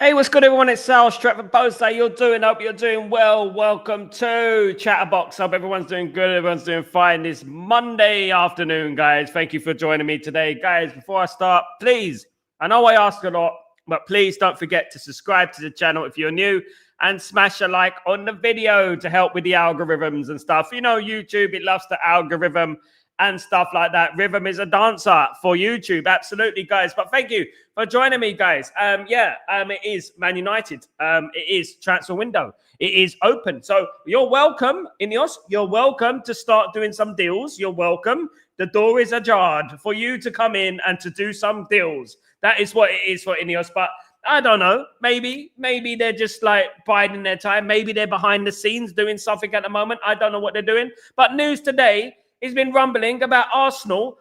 Hey, what's good, everyone? It's Sal, Stretford Post. How you're doing? Hope you're doing well. Welcome to Chatterbox. Hope everyone's doing good. Everyone's doing fine this Monday afternoon, guys. Thank you for joining me today. Guys, before I start, please, I know I ask a lot, but please don't forget to subscribe to the channel if you're new and smash a like on the video to help with the algorithms and stuff. You know, YouTube, it loves the algorithm and stuff like that. Rhythm is a dancer for YouTube. Absolutely, guys. But thank you for joining me, guys. It is Man United. It is transfer window. It is open. So you're welcome, Ineos. You're welcome to start doing some deals. You're welcome. The door is ajar for you to come in and to do some deals. That is what it is for Ineos. But I don't know. Maybe they're just like biding their time. Maybe they're behind the scenes doing something at the moment. I don't know what they're doing. But news today has been rumbling about Arsenal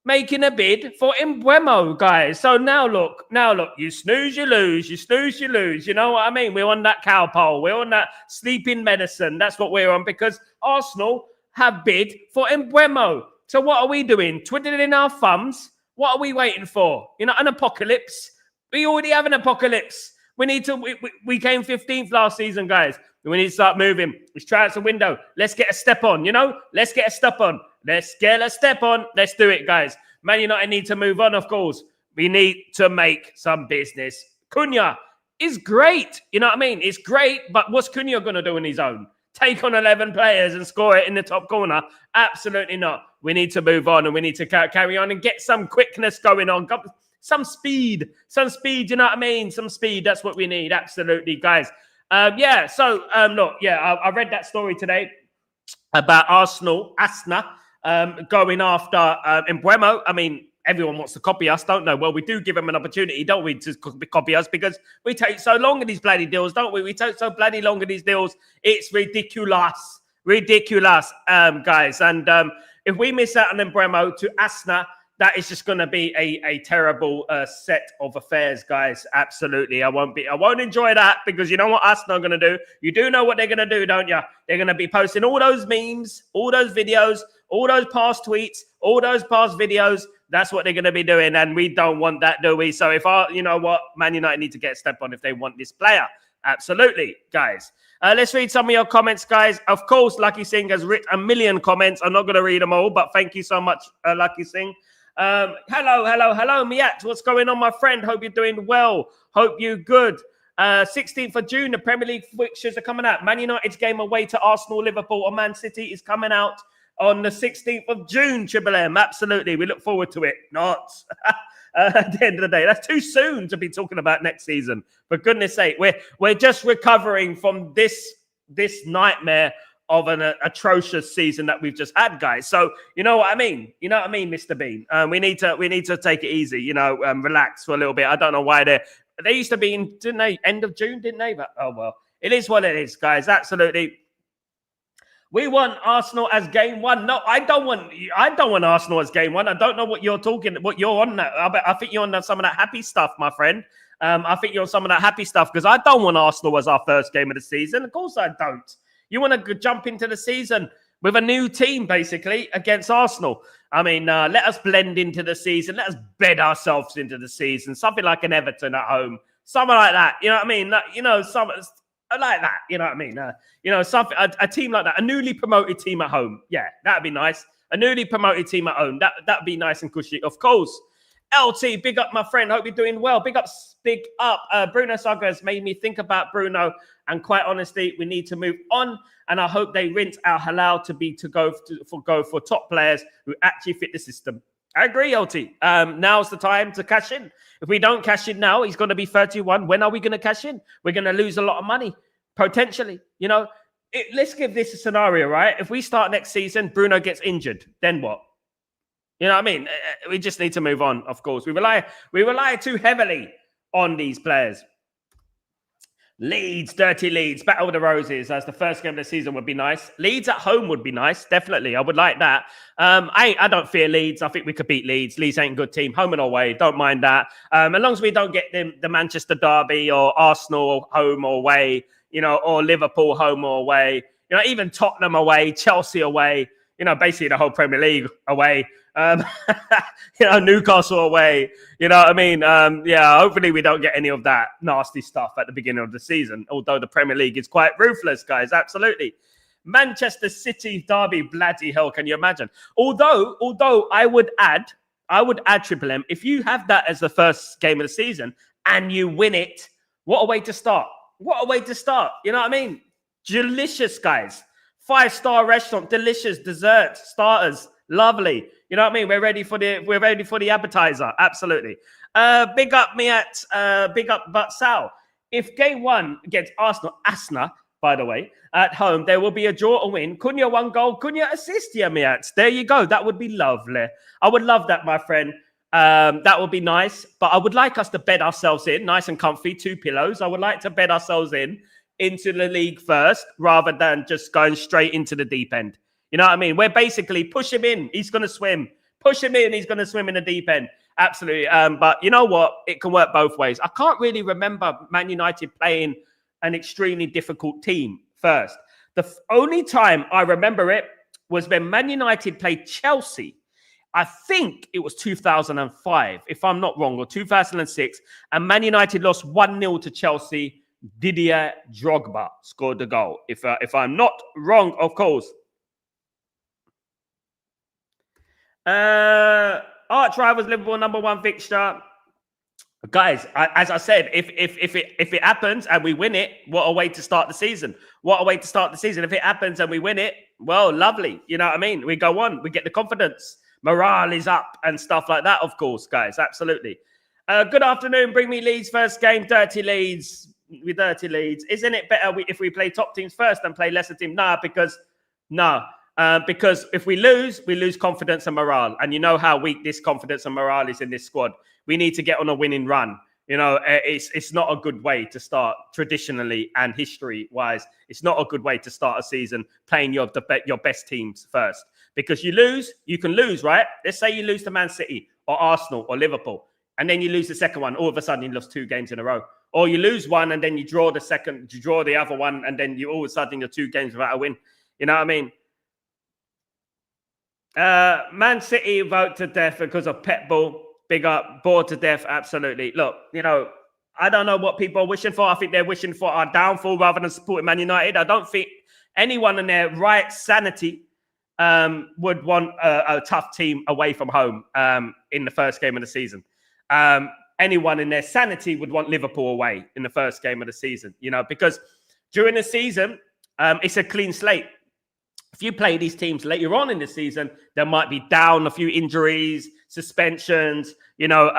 making a bid for Mbeumo, guys. So now look, you snooze, you lose, you snooze, you lose. You know what I mean? We're on that cow pole. We're on that sleeping medicine. That's what we're on because Arsenal have bid for Mbeumo. So what are we doing? Twiddling our thumbs? What are we waiting for? You know, an apocalypse? We already have an apocalypse. We came 15th last season, guys. We need to start moving. Let's try out the window. Let's get a step on, you know? Let's get a step on. Let's get a step on. Let's do it, guys. Man United need to move on, of course. We need to make some business. Cunha is great. You know what I mean? It's great, but what's Cunha going to do on his own? Take on 11 players and score it in the top corner? Absolutely not. We need to move on and we need to carry on and get some quickness going on. Some speed, you know what I mean? Some speed, that's what we need. Absolutely, guys. I read that story today about Arsenal, going after Mbeumo. I mean, everyone wants to copy us, don't they? Well, we do give them an opportunity, don't we, to copy us because we take so long in these bloody deals, don't we? We take so bloody long in these deals. It's ridiculous, guys. And if we miss out on Mbeumo to Asna, that is just going to be a terrible set of affairs, guys. Absolutely. I won't enjoy that because you know what Arsenal are going to do? You do know what they're going to do, don't you? They're going to be posting all those memes, all those videos, all those past tweets, all those past videos. That's what they're going to be doing. And we don't want that, do we? So you know what? Man United need to get a step on if they want this player. Absolutely, guys. Let's read some of your comments, guys. Of course, Lucky Singh has written 1 million comments. I'm not going to read them all, but thank you so much, Lucky Singh. Hello, Miat. What's going on, my friend? Hope you're doing well. Hope you're good. 16th of June, the Premier League fixtures are coming out. Man United's game away to Arsenal, Liverpool, or Man City is coming out on the 16th of June, Triple M. Absolutely. We look forward to it. Not at the end of the day. That's too soon to be talking about next season. For goodness sake, we're just recovering from this nightmare of an atrocious season that we've just had, guys. So you know what I mean? You know what I mean, Mr. Bean? We need to take it easy, you know, relax for a little bit. I don't know why they used to be in, didn't they? End of June, didn't they? But oh well, it is what it is, guys. Absolutely. We want Arsenal as game one. No, I don't want Arsenal as game one. I don't know what you're on that. I think you're on some of that happy stuff, my friend. I think you're on some of that happy stuff because I don't want Arsenal as our first game of the season. Of course I don't. You want to jump into the season with a new team, basically, against Arsenal. I mean, let us blend into the season. Let us bed ourselves into the season. Something like an Everton at home. Something like that. You know what I mean? Something like that. You know what I mean? Something a team like that. A newly promoted team at home. Yeah, that'd be nice. A newly promoted team at home. That'd be nice and cushy. Of course. LT, big up, my friend. Hope you're doing well. Big up. Bruno Saga has made me think about Bruno. And quite honestly, we need to move on. And I hope they rinse Al Hilal to go for top players who actually fit the system. I agree, LT. Now's the time to cash in. If we don't cash in now, he's going to be 31. When are we going to cash in? We're going to lose a lot of money, potentially. You know, let's give this a scenario, right? If we start next season, Bruno gets injured, then what? You know what I mean? We just need to move on, of course. We rely too heavily on these players. Leeds, dirty Leeds, Battle of the Roses as the first game of the season would be nice. Leeds at home would be nice, definitely. I would like that. I don't fear Leeds. I think we could beat Leeds. Leeds ain't a good team, home and away. Don't mind that. As long as we don't get the Manchester derby or Arsenal home or away, you know, or Liverpool home or away, you know, even Tottenham away, Chelsea away, you know, basically the whole Premier League away. Newcastle away. You know what I mean? Hopefully we don't get any of that nasty stuff at the beginning of the season, although the Premier League is quite ruthless, guys. Absolutely. Manchester City derby, bloody hell, can you imagine? Although I would add Triple M, if you have that as the first game of the season and you win it, what a way to start. What a way to start. You know what I mean? Delicious, guys. 5-star restaurant, delicious desserts, starters, lovely. You know what I mean? We're ready for the appetizer. Absolutely. Big up but Sal. If game 1 against Arsenal, by the way, at home, there will be a draw or win. Cunha 1 goal, Cunha assist, yeah, Miats. There you go. That would be lovely. I would love that, my friend. That would be nice. But I would like us to bed ourselves in, nice and comfy, 2 pillows. I would like to bed ourselves into the league first, rather than just going straight into the deep end. You know what I mean? We're basically push him in. He's going to swim. Push him in. He's going to swim in the deep end. Absolutely. But you know what? It can work both ways. I can't really remember Man United playing an extremely difficult team first. The only time I remember it was when Man United played Chelsea. I think it was 2005, if I'm not wrong, or 2006. And Man United lost 1-0 to Chelsea. Didier Drogba scored the goal. If I'm not wrong, of course. Arch rivals Liverpool #1 fixture. Guys, as I said, if it happens and we win it, what a way to start the season. What a way to start the season. If it happens and we win it, well, lovely. You know what I mean? We go on. We get the confidence. Morale is up and stuff like that, of course, guys. Absolutely. Good afternoon. Bring me Leeds first game. Dirty Leeds. With dirty Leeds. Isn't it better if we play top teams first and play lesser teams? Because if we lose confidence and morale. And you know how weak this confidence and morale is in this squad. We need to get on a winning run. You know, it's not a good way to start traditionally and history-wise. It's not a good way to start a season playing your best teams first. Because you can lose, right? Let's say you lose to Man City or Arsenal or Liverpool. And then you lose the second one. All of a sudden, you lost 2 games in a row. Or you lose one and then you draw the other one, and then you all of a sudden you're 2 games without a win. You know what I mean? Man City vote to death because of Pep Bull. Big up, bored to death. Absolutely. Look, you know, I don't know what people are wishing for. I think they're wishing for our downfall rather than supporting Man United. I don't think anyone in their right sanity would want a tough team away from home in the first game of the season. Anyone in their sanity would want Liverpool away in the first game of the season, you know, because during the season, it's a clean slate. If you play these teams later on in the season, there might be down a few injuries, suspensions, you know,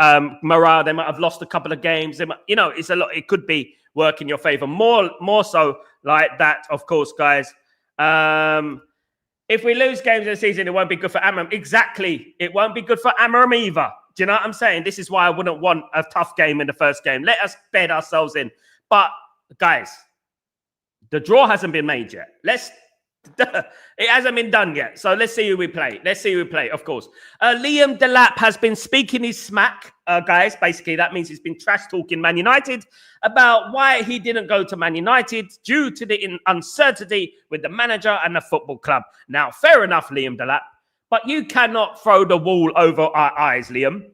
morale. They might have lost a couple of games. It's a lot. It could be work in your favor. More so like that, of course, guys. If we lose games in the season, it won't be good for Amram. Exactly. It won't be good for Amram either. Do you know what I'm saying? This is why I wouldn't want a tough game in the first game. Let us bed ourselves in. But, guys, the draw hasn't been made yet. It hasn't been done yet. So let's see who we play. Of course. Liam Delap has been speaking his smack, guys. Basically, that means he's been trash-talking Man United about why he didn't go to Man United due to the uncertainty with the manager and the football club. Now, fair enough, Liam Delap. But you cannot throw the wool over our eyes, Liam.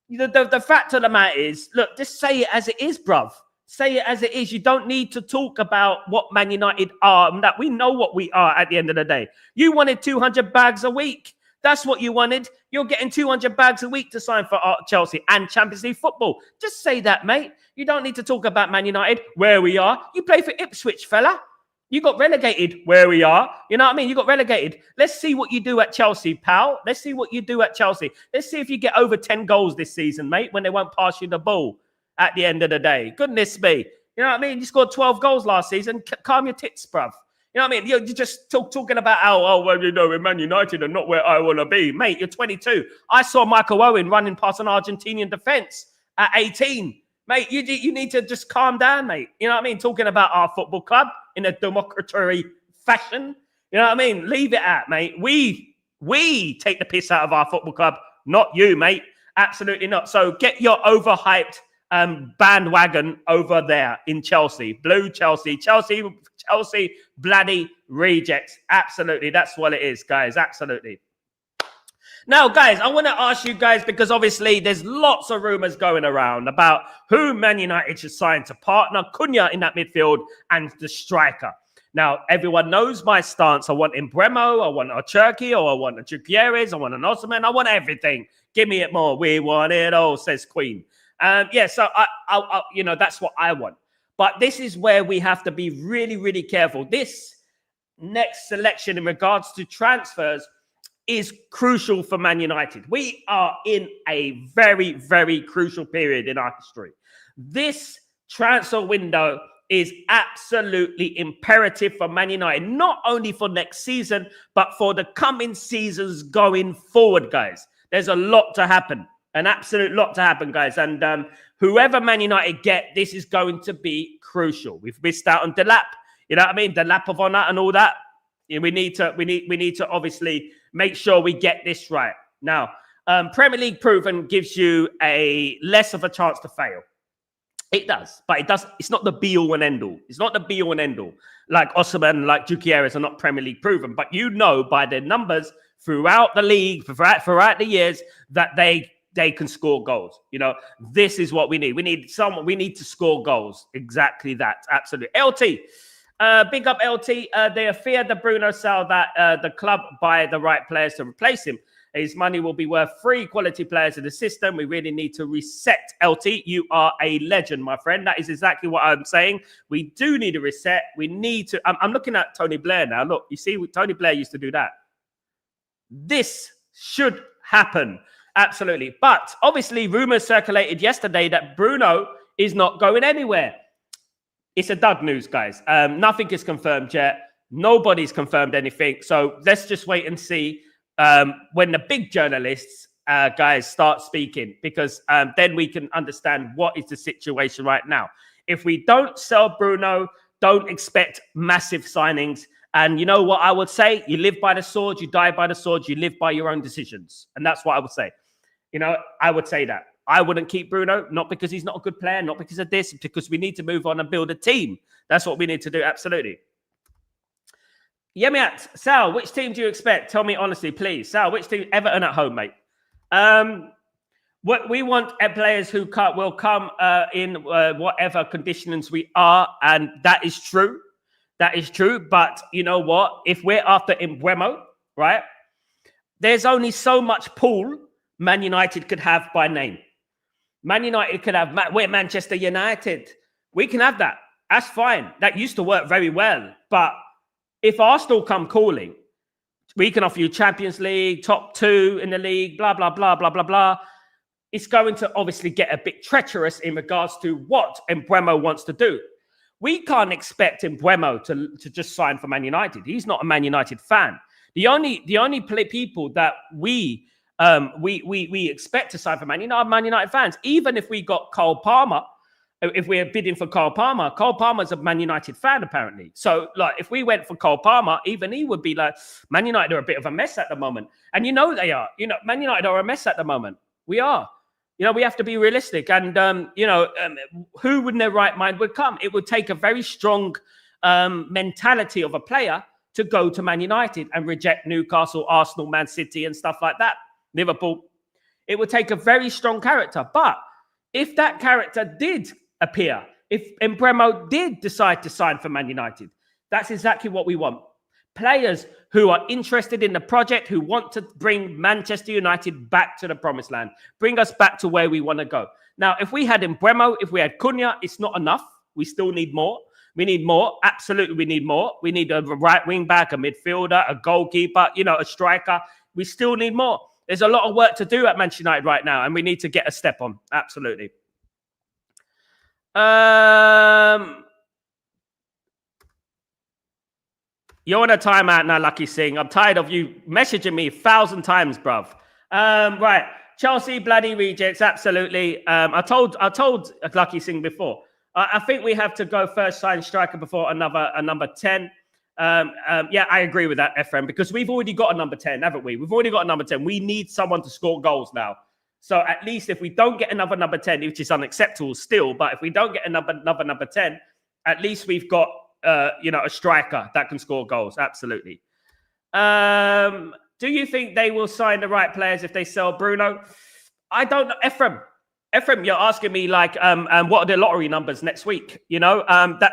The fact of the matter is, look, just say it as it is, bruv. Say it as it is. You don't need to talk about what Man United are, and that we know what we are at the end of the day. You wanted 200 bags a week. That's what you wanted. You're getting 200 bags a week to sign for Chelsea and Champions League football. Just say that, mate. You don't need to talk about Man United, where we are. You play for Ipswich, fella. You got relegated where we are. You know what I mean? You got relegated. Let's see what you do at Chelsea, pal. Let's see what you do at Chelsea. Let's see if you get over 10 goals this season, mate, when they won't pass you the ball at the end of the day. Goodness me. You know what I mean? You scored 12 goals last season. Calm your tits, bruv. You know what I mean? You're just talking about how, with Man United and not where I want to be. Mate, you're 22. I saw Michael Owen running past an Argentinian defense at 18. Mate, you need to just calm down, mate. You know what I mean? Talking about our football club in a democratory fashion. You know what I mean? Leave it at, mate. We take the piss out of our football club, not you, mate. Absolutely not. So get your overhyped bandwagon over there in Chelsea. Blue Chelsea, bloody rejects. Absolutely. That's what it is, guys. Absolutely. Now, guys, I want to ask you guys, because obviously there's lots of rumors going around about who Man United should sign to partner Cunha in that midfield and the striker. Now, everyone knows my stance. I want Mbeumo, I want a Cherky, or I want a Gutierrez, I want an Osman, I want everything. Give me it more. We want it all, says Queen. So I that's what I want. But this is where we have to be really, really careful. This next selection in regards to transfers is crucial for Man United. We are in a very, very crucial period in our history. This transfer window is absolutely imperative for Man United, not only for next season, but for the coming seasons going forward, guys. There's a lot to happen, an absolute lot to happen, guys. And whoever Man United get, this is going to be crucial. We've missed out on Delap, you know what I mean? The lap of honor and all that. We need to obviously make sure we get this right. Now, Premier League proven gives you a less of a chance to fail. It does, but it's not the be all and end all. It's not the be all and end all. Like Osman, like Gutierrez are not Premier League proven, but you know by their numbers throughout the league, throughout the years, that they can score goals. You know, this is what we need. We need to score goals. Exactly that. Absolutely. LT. Big up LT. They fear the Bruno Sal that the club buy the right players to replace him. His money will be worth 3 quality players in the system. We really need to reset. LT, you are a legend, my friend. That is exactly what I'm saying. We do need a reset. We need to. I'm looking at Tony Blair now. Look, you see, Tony Blair used to do that. This should happen. Absolutely. But obviously, rumors circulated yesterday that Bruno is not going anywhere. It's a dud news, guys. Nothing is confirmed yet. Nobody's confirmed anything. So let's just wait and see when the big journalists, guys, start speaking, because then we can understand what is the situation right now. If we don't sell Bruno, don't expect massive signings. And you know what I would say? You live by the sword, you die by the sword, you live by your own decisions. And that's what I would say. You know, I would say that. I wouldn't keep Bruno, not because he's not a good player, not because of this, because we need to move on and build a team. That's what we need to do, absolutely. Yemiat, Sal, which team do you expect? Tell me honestly, please. Sal, which team? Everton at home, mate. What we want players who will come in whatever conditions we are, and that is true. That is true. But you know what? If we're after Mbeumo, right? There's only so much pool Man United could have by name. Man United could have, we're Manchester United. We can have that. That's fine. That used to work very well. But if Arsenal come calling, we can offer you Champions League, top 2 in the league, blah, blah, blah, blah, blah, blah. It's going to obviously get a bit treacherous in regards to what Mbeumo wants to do. We can't expect Mbeumo to just sign for Man United. He's not a Man United fan. The only people that we expect to sign for Man United are Man United fans. Even if we got Cole Palmer, if we're bidding for Cole Palmer's a Man United fan, apparently. So, like, if we went for Cole Palmer, even he would be like, Man United are a bit of a mess at the moment. And you know they are. You know, Man United are a mess at the moment. We are. You know, we have to be realistic. And, who in their right mind would come? It would take a very strong mentality of a player to go to Man United and reject Newcastle, Arsenal, Man City and stuff like that. Liverpool. It would take a very strong character. But if that character did appear, if Mbeumo did decide to sign for Man United, that's exactly what we want. Players who are interested in the project, who want to bring Manchester United back to the promised land, bring us back to where we want to go. Now, if we had Mbeumo, if we had Cunha, it's not enough. We still need more. We need more. Absolutely, we need more. We need a right wing back, a midfielder, a goalkeeper, a striker. We still need more. There's a lot of work to do at Manchester United right now, and we need to get a step on. Absolutely. You're on a timeout now, Lucky Singh. I'm tired of you messaging me 1,000 times, bruv. Right. Chelsea bloody rejects. Absolutely. I told Lucky Singh before. I think we have to go first sign striker before a number 10. Yeah, I agree with that, Ephraim, because we've already got a number 10, haven't we? We've already got a number 10. We need someone to score goals now. So at least if we don't get another number 10, which is unacceptable still, but if we don't get another number 10, at least we've got a striker that can score goals. Absolutely. Do you think they will sign the right players if they sell Bruno? I don't know. Ephraim, you're asking me like, what are the lottery numbers next week? You know,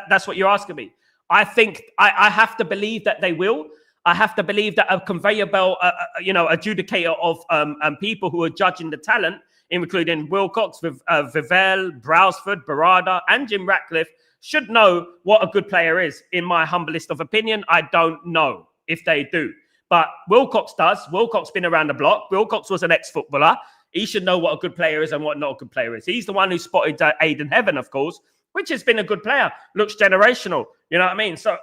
that's what you're asking me. I think I have to believe that they will. I have to believe that a conveyor belt, adjudicator of people who are judging the talent, including Wilcox, Vivell, Brailsford, Barada, and Jim Ratcliffe, should know what a good player is. In my humblest of opinion, I don't know if they do. But Wilcox does. Wilcox been around the block. Wilcox was an ex-footballer. He should know what a good player is and what not a good player is. He's the one who spotted Aiden Heaven, of course, which has been a good player. Looks generational. You know what I mean? So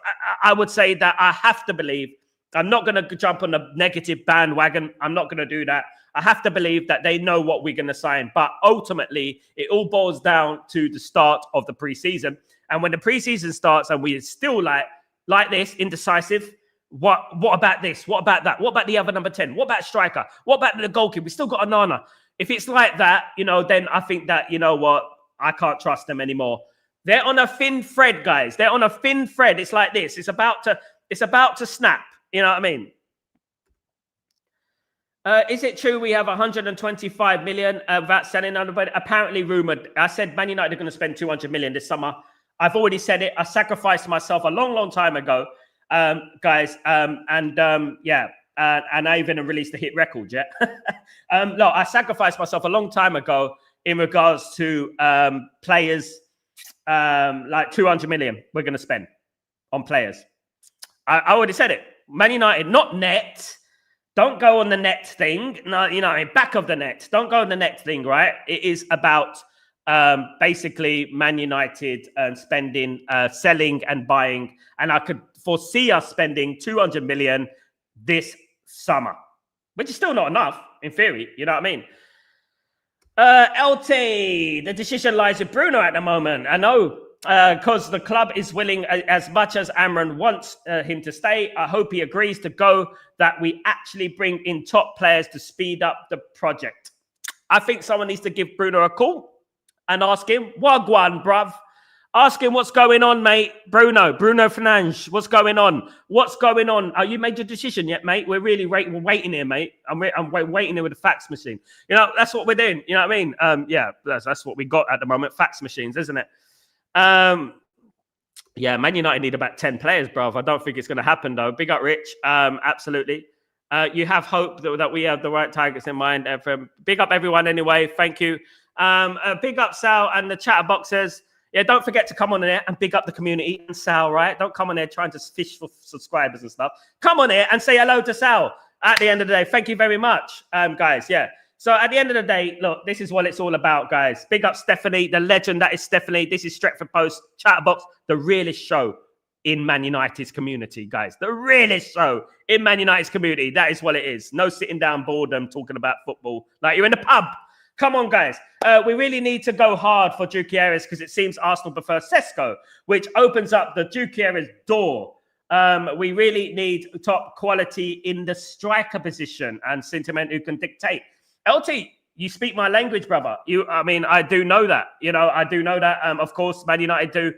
I would say that I have to believe. I'm not going to jump on the negative bandwagon. I'm not going to do that. I have to believe that they know what we're going to sign. But ultimately, it all boils down to the start of the preseason. And when the preseason starts and we're still like this, indecisive, what about this? What about that? What about the other number 10? What about striker? What about the goalkeeper? We still got Onana. If it's like that, then I think that, you know what? I can't trust them anymore. They're on a thin thread, guys. They're on a thin thread. It's like this. It's about to snap. You know what I mean? Is it true we have 125 million without selling anybody? Apparently rumored. I said Man United are going to spend 200 million this summer. I've already said it. I sacrificed myself a long, long time ago, guys. And I even released a hit record yet. No, I sacrificed myself a long time ago in regards to players. Like 200 million we're going to spend on players. I already said it. Man United, not net. Don't go on the net thing. No, back of the net. Don't go on the net thing, right? It is about basically Man United spending, selling and buying. And I could foresee us spending 200 million this summer, which is still not enough in theory. You know what I mean? LT, the decision lies with Bruno at the moment. I know, because the club is willing, as much as Amran wants him to stay. I hope he agrees to go, that we actually bring in top players to speed up the project. I think someone needs to give Bruno a call and ask him, Wagwan, bruv. Ask him what's going on, mate. Bruno Fernandes, what's going on? What's going on? You made your decision yet, mate? We're really waiting here, mate. I'm waiting here with a fax machine. That's what we're doing. You know what I mean? That's what we got at the moment. Fax machines, isn't it? Man United need about 10 players, bruv. I don't think it's going to happen, though. Big up, Rich. Absolutely. You have hope that we have the right targets in mind. Big up, everyone, anyway. Thank you. Big up, Sal, and the Chatterbox says, yeah, don't forget to come on there and big up the community and Sal, right? Don't come on there trying to fish for subscribers and stuff. Come on here and say hello to Sal at the end of the day. Thank you very much, guys. Yeah. So at the end of the day, look, this is what it's all about, guys. Big up Stephanie, the legend that is Stephanie. This is Stretford Post, Chatterbox, the realest show in Man United's community, guys. The realest show in Man United's community. That is what it is. No sitting down boredom talking about football like you're in the pub. Come on, guys. We really need to go hard for Gyökeres because it seems Arsenal prefer Sesko, which opens up the Gyökeres door. We really need top quality in the striker position and sentiment who can dictate. LT, you speak my language, brother. I do know that. I do know that. Of course, Man United do.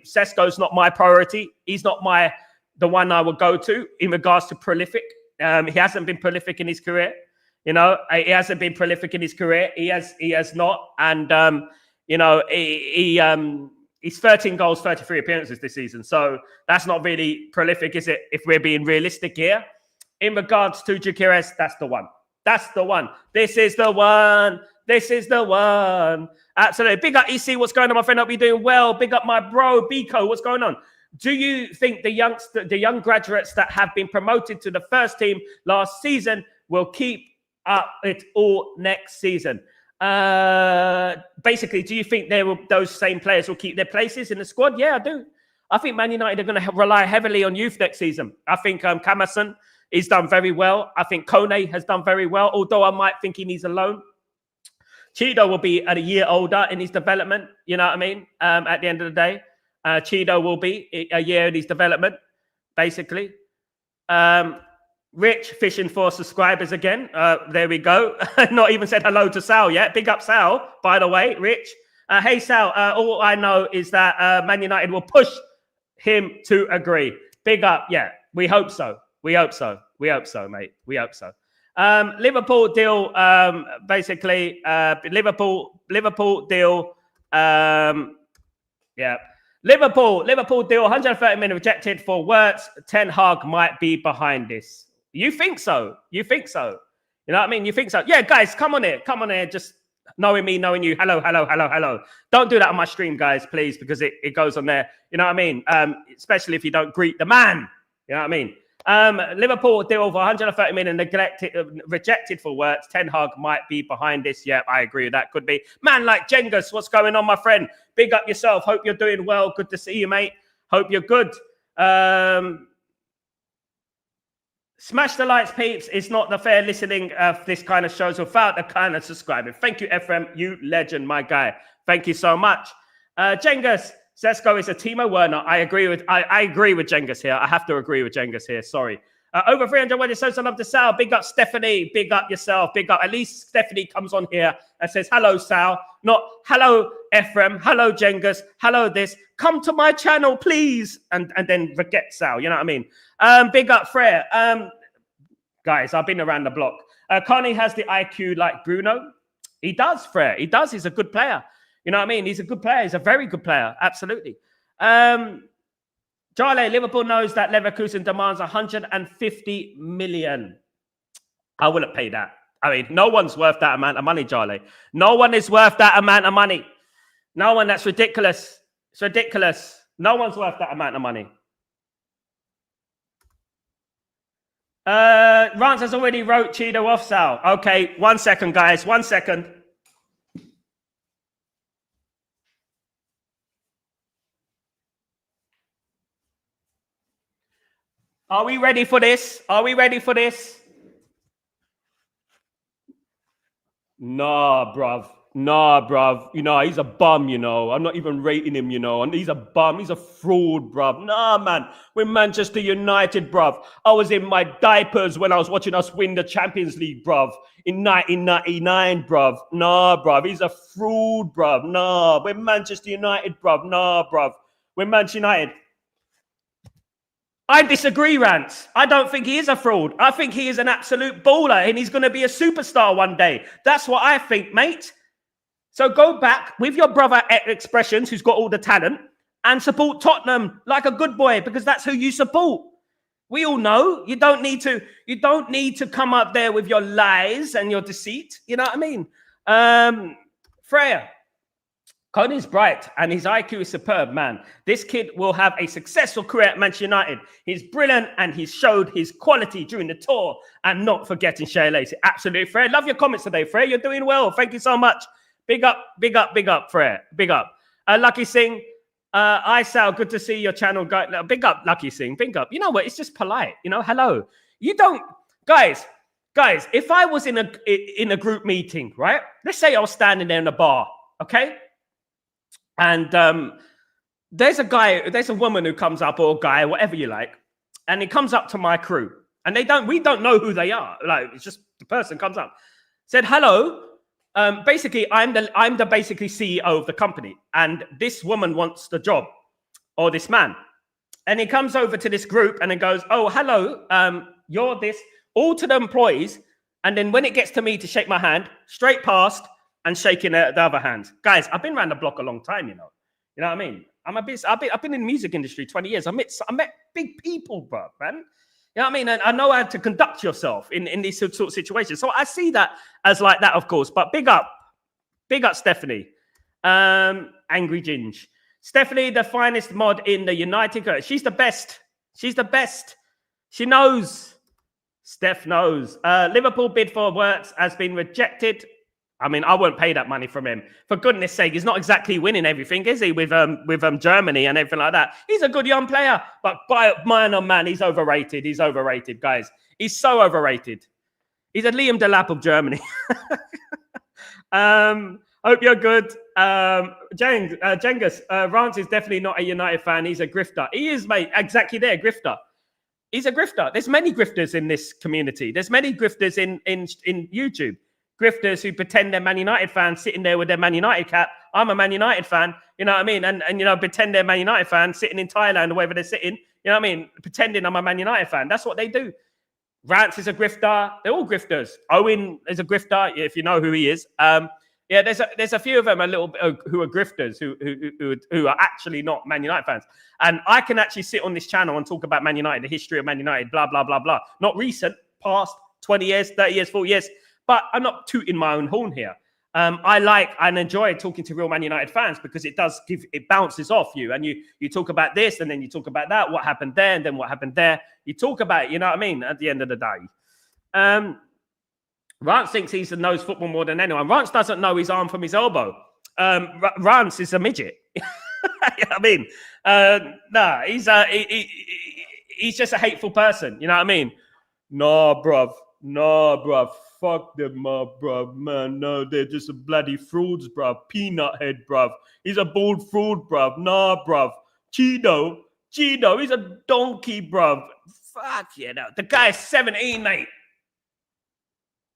Sesko's not my priority. He's not the one I would go to in regards to prolific. He hasn't been prolific in his career. He hasn't been prolific in his career. He has not. And, he's 13 goals, 33 appearances this season. So that's not really prolific, is it? If we're being realistic here. In regards to Gyökeres, that's the one. That's the one. This is the one. This is the one. Absolutely. Big up EC. What's going on, my friend? Hope you're doing well. Big up my bro, Biko. What's going on? Do you think the young graduates that have been promoted to the first team last season will keep up it all next season? Basically, do you think those same players will keep their places in the squad? Yeah, I do. I think Man United are going to rely heavily on youth next season. I think Camerson is done very well. I think Kone has done very well, although I might think he needs a loan. Chido will be a year older in his development. You know what I mean? At the end of the day, Chido will be a year in his development, basically. Rich fishing for subscribers again. There we go. Not even said hello to Sal yet. Big up Sal, by the way, Rich. Hey Sal, all I know is that Man United will push him to agree. Big up. Yeah, we hope so. We hope so. We hope so, mate. We hope so. Liverpool deal, basically, Liverpool deal, yeah. Liverpool deal, 130 million rejected for Wirtz. Ten Hag might be behind this. You think so? You think so? You know what I mean? You think so? Yeah, guys, come on here. Come on here. Just knowing me, knowing you. Hello, hello, hello, hello. Don't do that on my stream, guys, please, because it goes on there. You know what I mean? Especially if you don't greet the man. You know what I mean? Liverpool deal for 130 million rejected for Wirtz. Ten Hag might be behind this. Yeah, I agree with that. Could be. Man like Jengus, what's going on, my friend? Big up yourself. Hope you're doing well. Good to see you, mate. Hope you're good. Smash the likes, peeps. It's not the fair listening of this kind of shows without the kind of subscribing. Thank you, Ephraim. You legend, my guy. Thank you so much. Jengus. Sesko is a Timo Werner. I agree with Jengus here. I have to agree with Jengus here. Sorry. Over 300 when it shows some love to Sal. Big up Stephanie. Big up yourself. Big up. At least Stephanie comes on here and says, hello, Sal. Not hello, Ephraim. Hello, Jengus. Hello, this. Come to my channel, please. And then forget Sal. You know what I mean? Big up Freya. Guys, I've been around the block. Carney has the IQ like Bruno. He does, Freya. He does. He's a good player. You know what I mean? He's a good player. He's a very good player. Absolutely. Charlie, Liverpool knows that Leverkusen demands 150 million. I wouldn't pay that. I mean, no one's worth that amount of money, Charlie. No one is worth that amount of money. No one. That's ridiculous. It's ridiculous. No one's worth that amount of money. Rance has already wrote Cheeto off, Sal. Okay, 1 second, guys. 1 second. Are we ready for this? Are we ready for this? Nah, bruv. Nah, bruv. You know, he's a bum, you know. I'm not even rating him, you know. And he's a bum. He's a fraud, bruv. Nah, man. We're Manchester United, bruv. I was in my diapers when I was watching us win the Champions League, bruv. In 1999, bruv. Nah, bruv. He's a fraud, bruv. Nah. We're Manchester United, bruv. Nah, bruv. We're Manchester United. I disagree, Rance. I don't think he is a fraud. I think he is an absolute baller and he's going to be a superstar one day. That's what I think, mate. So go back with your brother Expressions, who's got all the talent, and support Tottenham like a good boy because that's who you support. We all know you don't need to come up there with your lies and your deceit. You know what I mean? Freya. Connie's bright and his IQ is superb, man. This kid will have a successful career at Manchester United. He's brilliant and he's showed his quality during the tour and not forgetting Shea Lacey. Absolutely, Fred. Love your comments today, Fred. You're doing well. Thank you so much. Big up, big up, big up, Fred. Big up. Lucky Singh. Sal, good to see your channel. Big up, Lucky Singh. Big up. You know what? It's just polite. You know, hello. You don't, guys, if I was in a group meeting, right? Let's say I was standing there in a bar, okay? And there's a woman who comes up, or a guy, whatever you like, and he comes up to my crew, and we don't know who they are. Like, it's just the person comes up, said hello. Basically, I'm the basically CEO of the company, and this woman wants the job, or this man, and he comes over to this group and it goes, oh, hello, you're this, all to the employees, and then when it gets to me to shake my hand, straight past. And shaking the other hand. Guys, I've been around the block a long time, you know. You know what I mean? I've been in the music industry 20 years. I met big people, bro, man. You know what I mean? And I know how to conduct yourself in these sort of situations. So I see that as like that, of course. But big up Stephanie. Angry Ginge. Stephanie, the finest mod in the United. She's the best. She's the best. She knows. Steph knows. Liverpool bid for Wirtz has been rejected. I mean, I won't pay that money from him. For goodness sake, he's not exactly winning everything, is he? With Germany and everything like that. He's a good young player, but man, he's overrated. He's overrated, guys. He's so overrated. He's a Liam Delap of Germany. Hope you're good. Jengus, Rance is definitely not a United fan. He's a grifter. He is, mate. Exactly there, grifter. He's a grifter. There's many grifters in this community. There's many grifters in YouTube. Grifters who pretend they're Man United fans sitting there with their Man United cap I'm a Man United fan. You know what I mean? And you know, pretend they're Man United fan sitting in Thailand or wherever they're sitting. You know what I mean? Pretending I'm a Man United fan. That's what they do. Rance is a grifter. They're all grifters. Owen is a grifter, if you know who he is. Yeah, there's a few of them a little bit who are grifters who are actually not Man United fans. And I can actually sit on this channel and talk about Man United, the history of Man United, blah, blah, blah, blah. Not recent, past 20 years, 30 years, 40 years. But I'm not tooting my own horn here. I like and enjoy talking to real Man United fans because it bounces off you. And you talk about this and then you talk about that, what happened there and then what happened there. You talk about it, you know what I mean, at the end of the day. Rance thinks he knows football more than anyone. Rance doesn't know his arm from his elbow. Rance is a midget. You know what I mean? Nah, he's just a hateful person. You know what I mean? Nah, bruv. Fuck them, bruv. Man, no, they're just a bloody frauds, bruv. Peanut head, bruv. He's a bald fraud, bruv. Nah, bruv. Cheeto, he's a donkey, bruv. Fuck yeah, no. The guy's 17, mate.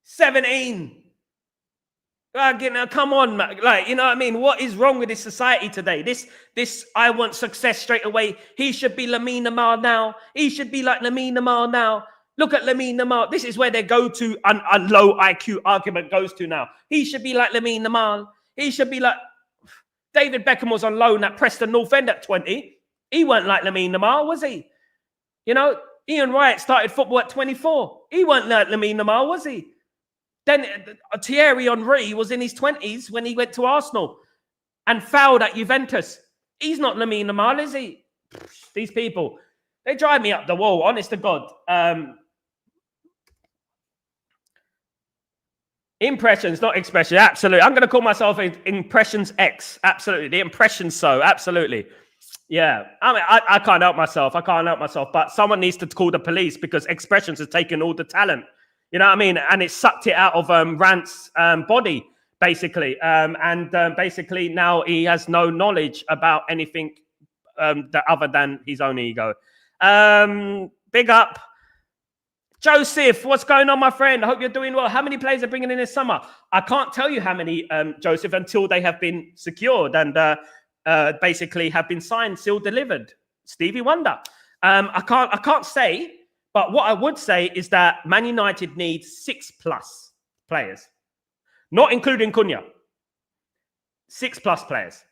17. Come on, man. Like, you know what I mean? What is wrong with this society today? This I want success straight away. He should be Lamine Yamal now. He should be like Lamine Yamal now. Look at Lamine Yamal. This is where they go to a low IQ argument goes to now. He should be like Lamine Yamal. He should be like David Beckham was on loan at Preston North End at 20. He weren't like Lamine Yamal, was he? You know, Ian Wright started football at 24. He weren't like Lamine Yamal, was he? Then Thierry Henry was in his 20s when he went to Arsenal and fouled at Juventus. He's not Lamine Yamal, is he? These people, they drive me up the wall, honest to God. Impressions, not expression. Absolutely. I'm going to call myself Impressions X. Absolutely. The Impressions So. Absolutely. Yeah. I mean, I can't help myself. But someone needs to call the police because Expressions has taken all the talent. You know what I mean? And it sucked it out of Rant's body, basically. Basically now he has no knowledge about anything other than his own ego. Big up. Joseph, what's going on, my friend? I hope you're doing well. How many players are bringing in this summer? I can't tell you how many, Joseph, until they have been secured and basically have been signed, sealed, delivered. Stevie Wonder. I can't say. But what I would say is that Man United needs 6+ players, not including Cunha. 6+ players.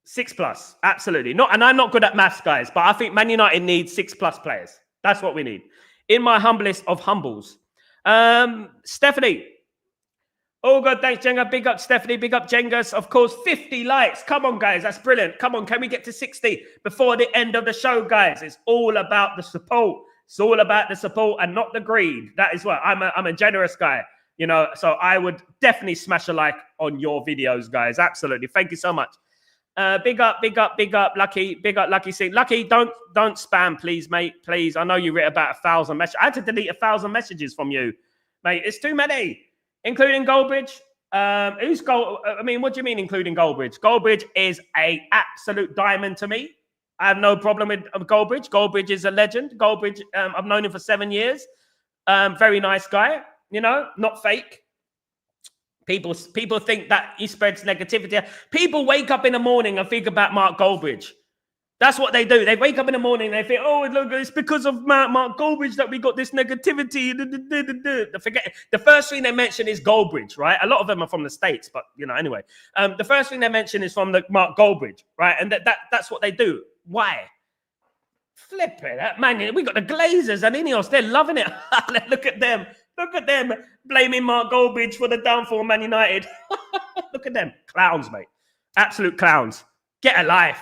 6+, absolutely. And I'm not good at maths, guys, but I think Man United needs 6+ players. That's what we need. In my humblest of humbles. Stephanie. Oh, God, thanks, Jenga. Big up, Stephanie. Big up, Jengas. Of course, 50 likes. Come on, guys. That's brilliant. Come on, can we get to 60 before the end of the show, guys? It's all about the support. It's all about the support and not the greed. That is what I'm a generous guy, you know. So I would definitely smash a like on your videos, guys. Absolutely. Thank you so much. Big up, Lucky. Big up, Lucky. See, Lucky, don't spam, please, mate. Please. I know you wrote about 1,000 messages. I had to delete 1,000 messages from you, mate. It's too many, including Goldbridge. Who's Gold? I mean, what do you mean, including Goldbridge? Goldbridge is a absolute diamond to me. I have no problem with Goldbridge. Goldbridge is a legend. Goldbridge, I've known him for 7 years. Very nice guy, you know, not fake. People think that he spreads negativity. People wake up in the morning and think about Mark Goldbridge. That's what they do. They wake up in the morning and they think, oh, look, it's because of Mark Goldbridge that we got this negativity. Forget the first thing they mention is Goldbridge, right? A lot of them are from the States, but, you know, anyway. The first thing they mention is from the Mark Goldbridge, right? And that's what they do. Why? Flip it, man. We got the Glazers and Ineos. They're loving it. Look at them. Look at them blaming Mark Goldbridge for the downfall of Man United. Look at them. Clowns, mate. Absolute clowns. Get a life.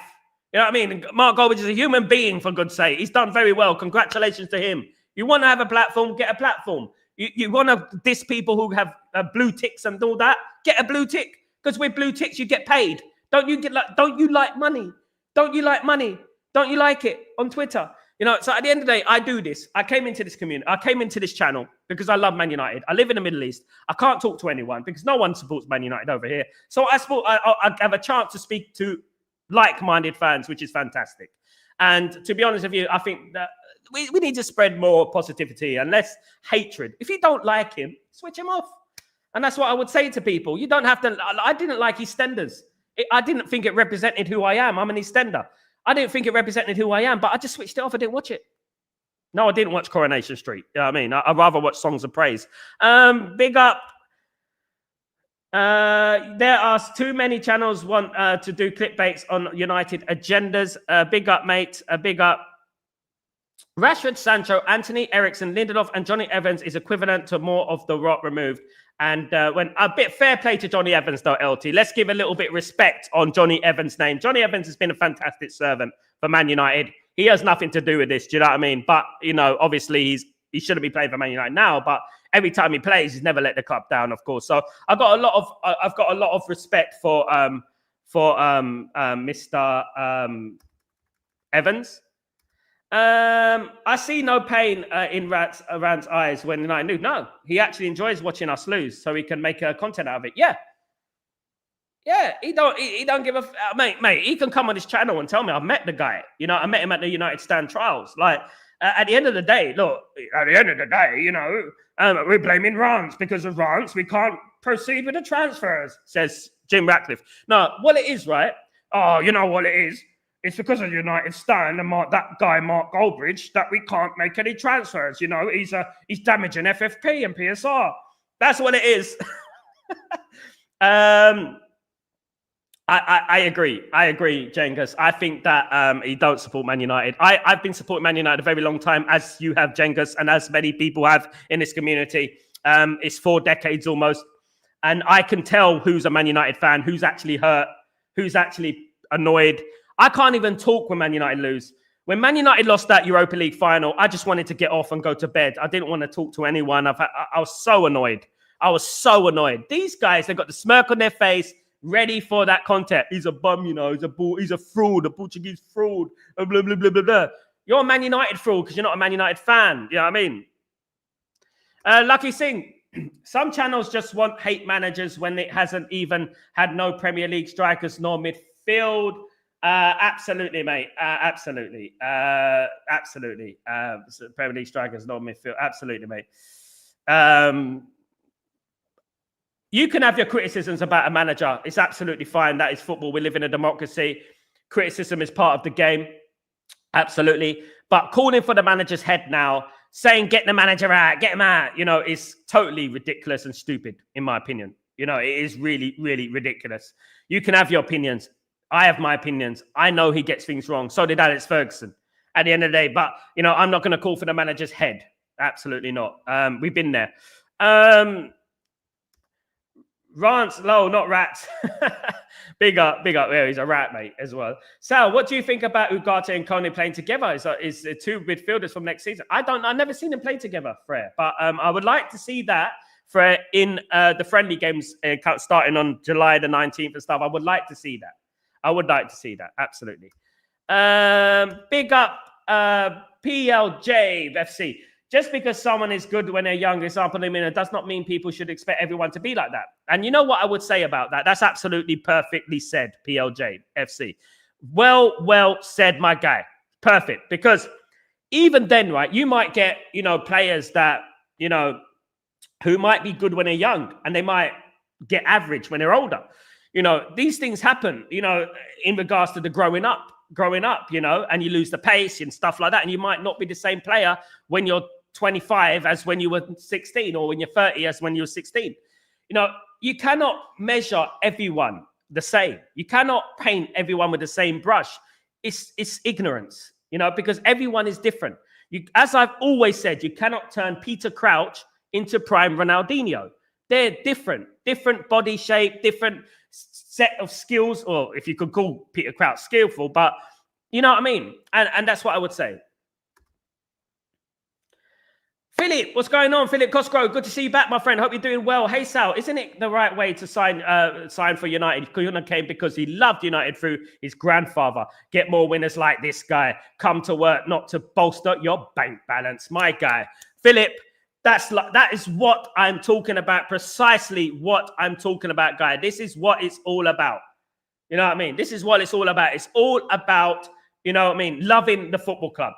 You know what I mean? Mark Goldbridge is a human being, for God's sake. He's done very well. Congratulations to him. You want to have a platform, get a platform. You want to diss people who have blue ticks and all that, get a blue tick. Because with blue ticks, you get paid. Don't you like money? Don't you like money? Don't you like it on Twitter? You know, so at the end of the day, I do this. I came into this community. I came into this channel because I love Man United. I live in the Middle East. I can't talk to anyone because no one supports Man United over here. So I have a chance to speak to like-minded fans, which is fantastic. And to be honest with you, I think that we need to spread more positivity and less hatred. If you don't like him, switch him off. And that's what I would say to people. You don't have to. I didn't like EastEnders. I didn't think it represented who I am. I'm an EastEnder. I didn't think it represented who I am, but I just switched it off. I didn't watch it. No, I didn't watch Coronation Street. You know what I mean? I'd rather watch Songs of Praise. Big up. There are too many channels want to do clickbaits on United agendas. Big up, mate. Big up. Rashford, Sancho, Anthony, Ericsson, Lindelof, and Johnny Evans is equivalent to more of the rot removed. And when a bit fair play to Johnny Evans, though, LT. Let's give a little bit respect on Johnny Evans' name. Johnny Evans has been a fantastic servant for Man United. He has nothing to do with this. Do you know what I mean? But you know, obviously, he shouldn't be playing for Man United now. But every time he plays, he's never let the club down. Of course. So I've got a lot of respect for Mr. Evans. I see no pain in Rant's eyes when United lose. No, he actually enjoys watching us lose, so he can make content out of it. Yeah, he don't give a mate. He can come on his channel and tell me I've met the guy. You know, I met him at the United Stand trials. Like at the end of the day, look. At the end of the day, you know, we're blaming Rance because of Rance. We can't proceed with the transfers, says Jim Ratcliffe. No, well, it is right. Oh, you know what it is. It's because of United Stand and that guy Mark Goldbridge that we can't make any transfers. You know, he's damaging FFP and PSR. That's what it is. I agree, Jengus. I think that he don't support Man United. I've been supporting Man United a very long time, as you have, Jengus, and as many people have in this community. It's 4 decades almost, and I can tell who's a Man United fan, who's actually hurt, who's actually annoyed. I can't even talk when Man United lose. When Man United lost that Europa League final, I just wanted to get off and go to bed. I didn't want to talk to anyone. I was so annoyed. These guys, they've got the smirk on their face, ready for that content. He's a bum, you know. He's a fraud, a Portuguese fraud, blah, blah, blah, blah, blah. You're a Man United fraud because you're not a Man United fan. You know what I mean? Lucky Singh. Some channels just want hate managers when it hasn't even had no Premier League strikers nor midfield. Absolutely, mate. Absolutely. Premier League strikers, not midfield. Absolutely, mate. You can have your criticisms about a manager. It's absolutely fine. That is football. We live in a democracy. Criticism is part of the game. Absolutely. But calling for the manager's head now, saying get the manager out, get him out, you know, is totally ridiculous and stupid, in my opinion. You know, it is really, really ridiculous. You can have your opinions. I have my opinions. I know he gets things wrong. So did Alex Ferguson at the end of the day. But, you know, I'm not going to call for the manager's head. Absolutely not. We've been there. Rants, low, not rats. Big up. Yeah, he's a rat, mate, as well. Sal, what do you think about Ugarte and Kone playing together? Is 2 midfielders from next season? I've never seen them play together, Freya. But I would like to see that Freya in the friendly games starting on July the 19th and stuff. I would like to see that. Absolutely. Big up PLJ FC. Just because someone is good when they're young, example, it does not mean people should expect everyone to be like that. And you know what I would say about that? That's absolutely perfectly said, PLJ FC. Well said, my guy. Perfect. Because even then, right, you might get, you know, players that, you know, who might be good when they're young and they might get average when they're older. You know, these things happen, you know, in regards to the growing up, you know, and you lose the pace and stuff like that. And you might not be the same player when you're 25 as when you were 16 or when you're 30 as when you were 16. You know, you cannot measure everyone the same. You cannot paint everyone with the same brush. It's ignorance, you know, because everyone is different. As I've always said, you cannot turn Peter Crouch into prime Ronaldinho. They're different body shape, different set of skills, or if you could call Peter Crouch skillful, but you know what I mean? And that's what I would say. Philip, what's going on? Philip Cosgrove, good to see you back, my friend. Hope you're doing well. Hey, Sal, isn't it the right way to sign for United? Kuyuna came because he loved United through his grandfather. Get more winners like this guy. Come to work, not to bolster your bank balance. My guy. Philip, that is what I'm talking about. Precisely what I'm talking about, guy. This is what it's all about. You know what I mean? This is what it's all about. It's all about, you know what I mean, loving the football club.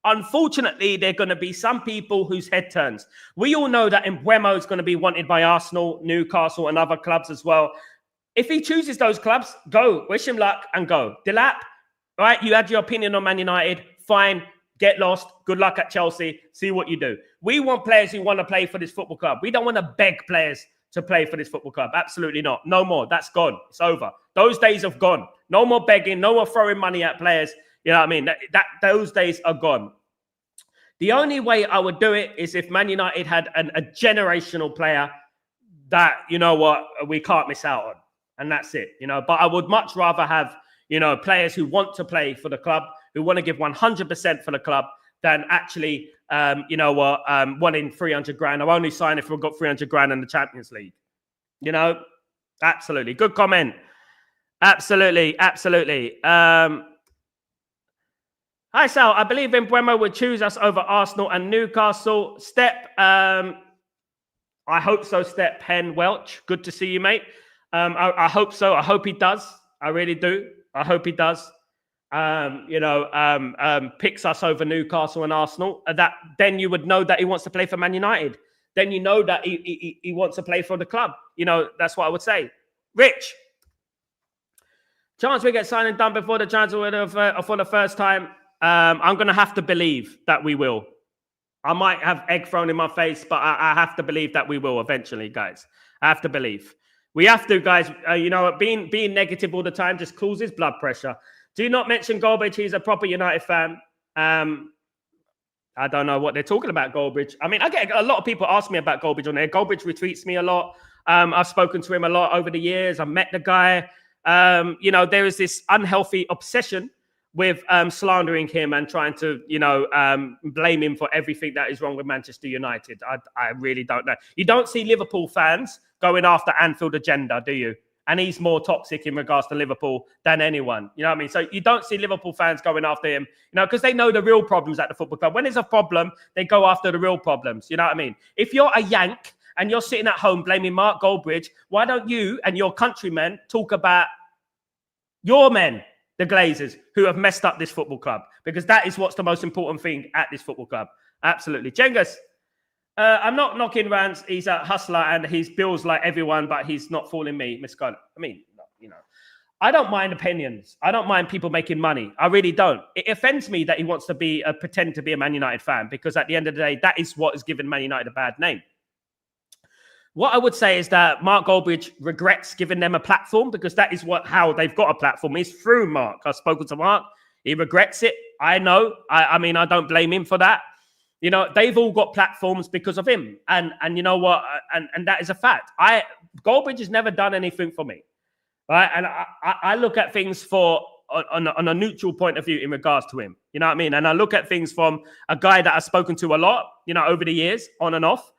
Unfortunately, there are going to be some people whose head turns. We all know that Mbeumo is going to be wanted by Arsenal, Newcastle, and other clubs as well. If he chooses those clubs, go. Wish him luck and go. Delap, right? You had your opinion on Man United. Fine. Get lost. Good luck at Chelsea. See what you do. We want players who want to play for this football club. We don't want to beg players to play for this football club. Absolutely not. No more. That's gone. It's over. Those days have gone. No more begging. No more throwing money at players. You know what I mean? Those days are gone. The only way I would do it is if Man United had a generational player that, you know what, we can't miss out on. And that's it, you know. But I would much rather have, you know, players who want to play for the club, who want to give 100% for the club, than actually, you know what, wanting 300 grand. I'll only sign if we've got 300 grand in the Champions League. You know, absolutely. Good comment. Absolutely, absolutely. Hi, Sal. I believe Mbeumo would choose us over Arsenal and Newcastle. Step, I hope so, Step Penn Welch. Good to see you, mate. I hope so. I hope he does. I really do. I hope he does. Picks us over Newcastle and Arsenal. Then you would know that he wants to play for Man United. Then you know that he wants to play for the club. You know, that's what I would say. Rich. Chance we get signed and done before the transfer for the first time. I'm going to have to believe that we will. I might have egg thrown in my face, but I have to believe that we will eventually, guys. I have to believe. We have to, guys. Being negative all the time just causes blood pressure. Do not mention Goldbridge. He's a proper United fan. I don't know what they're talking about, Goldbridge. I mean, I get a lot of people ask me about Goldbridge on there. Goldbridge retweets me a lot. I've spoken to him a lot over the years. I've met the guy. There is this unhealthy obsession with slandering him and trying to, blame him for everything that is wrong with Manchester United. I really don't know. You don't see Liverpool fans going after Anfield agenda, do you? And he's more toxic in regards to Liverpool than anyone. You know what I mean? So you don't see Liverpool fans going after him, because they know the real problems at the football club. When there's a problem, they go after the real problems. You know what I mean? If you're a Yank and you're sitting at home blaming Mark Goldbridge, why don't you and your countrymen talk about your men, the Glazers, who have messed up this football club? Because that is what's the most important thing at this football club. Absolutely. Cengiz, I'm not knocking Rance. He's a hustler and he's bills like everyone, but he's not fooling me, Miss Scott. I mean, I don't mind opinions. I don't mind people making money. I really don't. It offends me that he wants to pretend to be a Man United fan, because at the end of the day, that is what has given Man United a bad name. What I would say is that Mark Goldbridge regrets giving them a platform, because that is how they've got a platform. It's through Mark. I've spoken to Mark. He regrets it. I know. I mean, I don't blame him for that. They've all got platforms because of him. And you know what? And that is a fact. Goldbridge has never done anything for me. Right? And I look at things on a neutral point of view in regards to him. You know what I mean? And I look at things from a guy that I've spoken to a lot, over the years, on and off.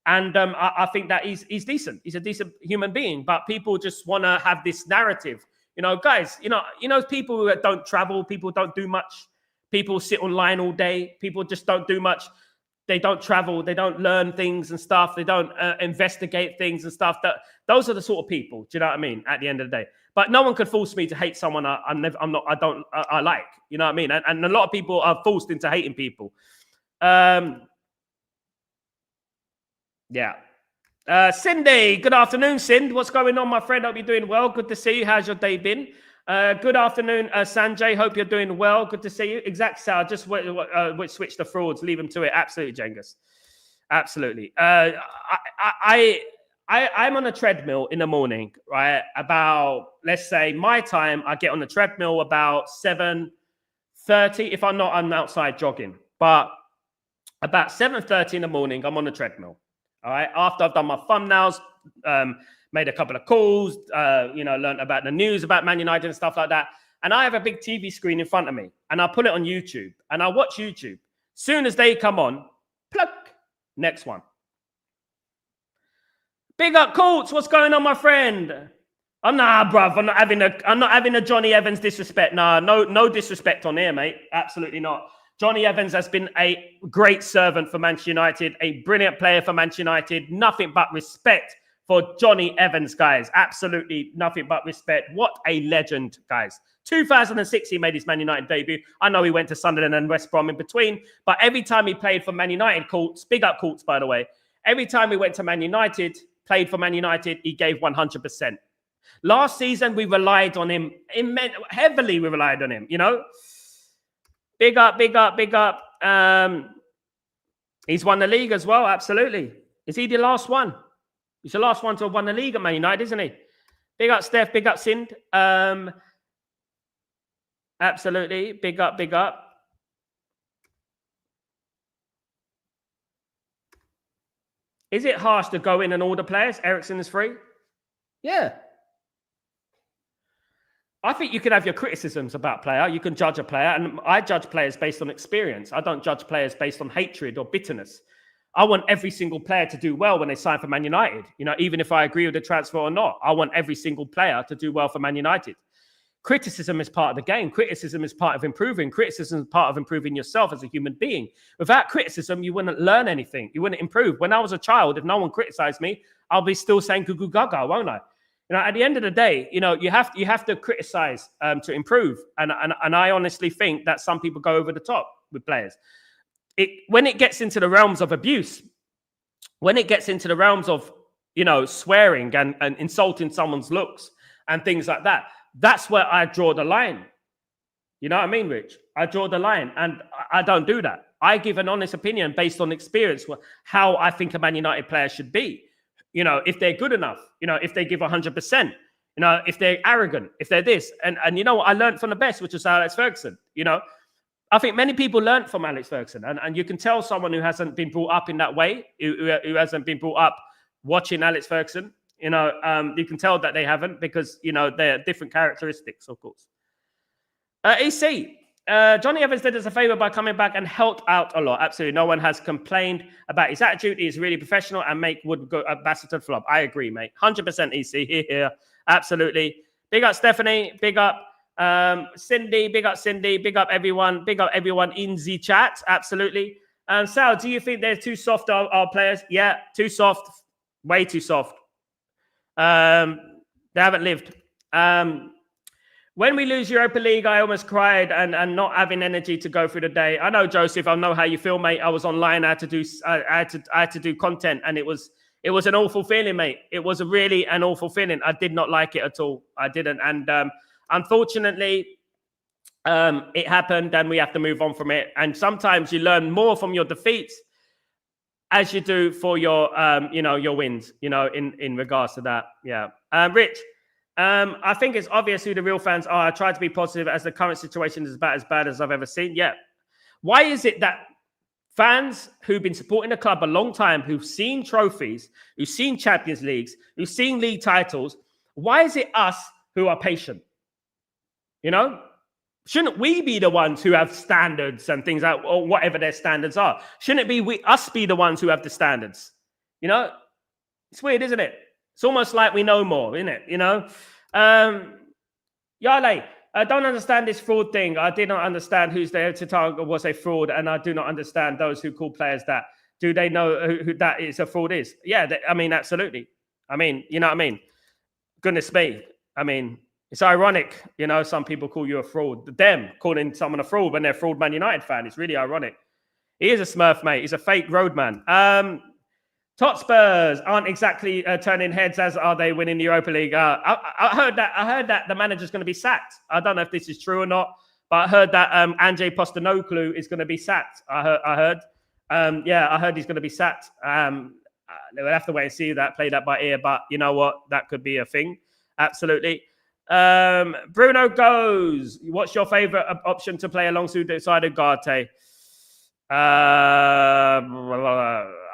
And I think that he's decent. He's a decent human being. But people just want to have this narrative. Guys, people that don't travel, people don't do much. People sit online all day. People just don't do much. They don't travel. They don't learn things and stuff. They don't investigate things and stuff. Those are the sort of people. Do you know what I mean? At the end of the day, but no one could force me to hate someone I like. You know what I mean? And a lot of people are forced into hating people. Yeah. Cindy, good afternoon, Cindy. What's going on, my friend? Hope you're doing well. Good to see you. How's your day been? Good afternoon, Sanjay. Hope you're doing well. Good to see you. Exact, Sal. Just switch the frauds. Leave them to it. Absolutely, Cengiz. Absolutely. I'm on a treadmill in the morning, right? About, let's say, my time, I get on the treadmill about 7:30. If I'm not, I'm outside jogging. But about 7:30 in the morning, I'm on the treadmill. All right. After I've done my thumbnails, made a couple of calls, learned about the news about Man United and stuff like that. And I have a big TV screen in front of me, and I put it on YouTube, and I watch YouTube. Soon as they come on, pluck, next one. Big up, Courts. What's going on, my friend? I'm not having a Johnny Evans disrespect. No disrespect on here, mate. Absolutely not. Johnny Evans has been a great servant for Manchester United, a brilliant player for Manchester United. Nothing but respect for Johnny Evans, guys. Absolutely nothing but respect. What a legend, guys. 2006, he made his Man United debut. I know he went to Sunderland and West Brom in between, but every time he played for Man United, Courts, big up Courts, by the way, every time he went to Man United, played for Man United, he gave 100%. Last season, we relied on him heavily. We relied on him, you know. Big up, big up, big up. He's won the league as well, absolutely. Is he the last one? He's the last one to have won the league at Man United, isn't he? Big up, Steph. Big up, Sind. Absolutely. Big up, big up. Is it harsh to go in and order players? Ericsson is free? Yeah. I think you can have your criticisms about player. You can judge a player. And I judge players based on experience. I don't judge players based on hatred or bitterness. I want every single player to do well when they sign for Man United. You know, even if I agree with the transfer or not, I want every single player to do well for Man United. Criticism is part of the game. Criticism is part of improving. Criticism is part of improving yourself as a human being. Without criticism, you wouldn't learn anything. You wouldn't improve. When I was a child, if no one criticized me, I'll be still saying goo goo gaga, won't I? You know, at the end of the day, you know, you have to criticize to improve. And I honestly think that some people go over the top with players. When it gets into the realms of abuse, when it gets into the realms of, you know, swearing and insulting someone's looks and things like that, that's where I draw the line. You know what I mean, Rich? I draw the line, and I don't do that. I give an honest opinion based on experience, how I think a Man United player should be. You know, if they're good enough, you know, if they give 100%, you know, if they're arrogant, if they're this. And you know what I learned from the best, which was Alex Ferguson. You know, I think many people learned from Alex Ferguson. And you can tell someone who hasn't been brought up in that way, who hasn't been brought up watching Alex Ferguson, you know, you can tell that they haven't, because, you know, they're different characteristics, of course. EC. Johnny Evans did us a favor by coming back and helped out a lot. Absolutely. No one has complained about his attitude. He's really professional and would go ambassador flop. I agree, mate. 100% EC here. Absolutely. Big up Stephanie. Big up Cindy. Big up Cindy. Big up everyone. Big up everyone in the chat. Absolutely. Sal, do you think they're too soft, our players? Yeah, too soft. Way too soft. They haven't lived. When we lose Europa League, I almost cried and not having energy to go through the day. I know, Joseph. I know how you feel, mate. I was online. I had to do content, and it was an awful feeling, mate. It was really an awful feeling. I did not like it at all. I didn't, and unfortunately, it happened, and we have to move on from it. And sometimes you learn more from your defeats as you do for your, you know, your wins. You know, in regards to that, yeah. Rich. I think it's obvious who the real fans are. I try to be positive, as the current situation is about as bad as I've ever seen. Yeah. Why is it that fans who've been supporting the club a long time, who've seen trophies, who've seen Champions Leagues, who've seen league titles, why is it us who are patient? You know? Shouldn't we be the ones who have standards and things like, or whatever their standards are? Shouldn't it be us be the ones who have the standards? You know? It's weird, isn't it? It's almost like we know more, isn't it? You know? Yale, I don't understand this fraud thing. I did not understand who's there to target was a fraud, and I do not understand those who call players that. Do they know who that is a fraud is? Yeah, I mean, absolutely. I mean, you know what I mean? Goodness me. I mean, it's ironic, you know, some people call you a fraud. Them calling someone a fraud when they're a fraud Man United fan. It's really ironic. He is a smurf, mate. He's a fake roadman. Totspurs aren't exactly turning heads, as are they winning the Europa League. I heard that the manager's going to be sacked. I don't know if this is true or not, but I heard that Ange Postecoglou is going to be sacked. I heard. I heard he's going to be sacked. We'll have to wait and see that, play that by ear. But you know what? That could be a thing. Absolutely. Bruno goes. What's your favorite option to play alongside Ugarte? I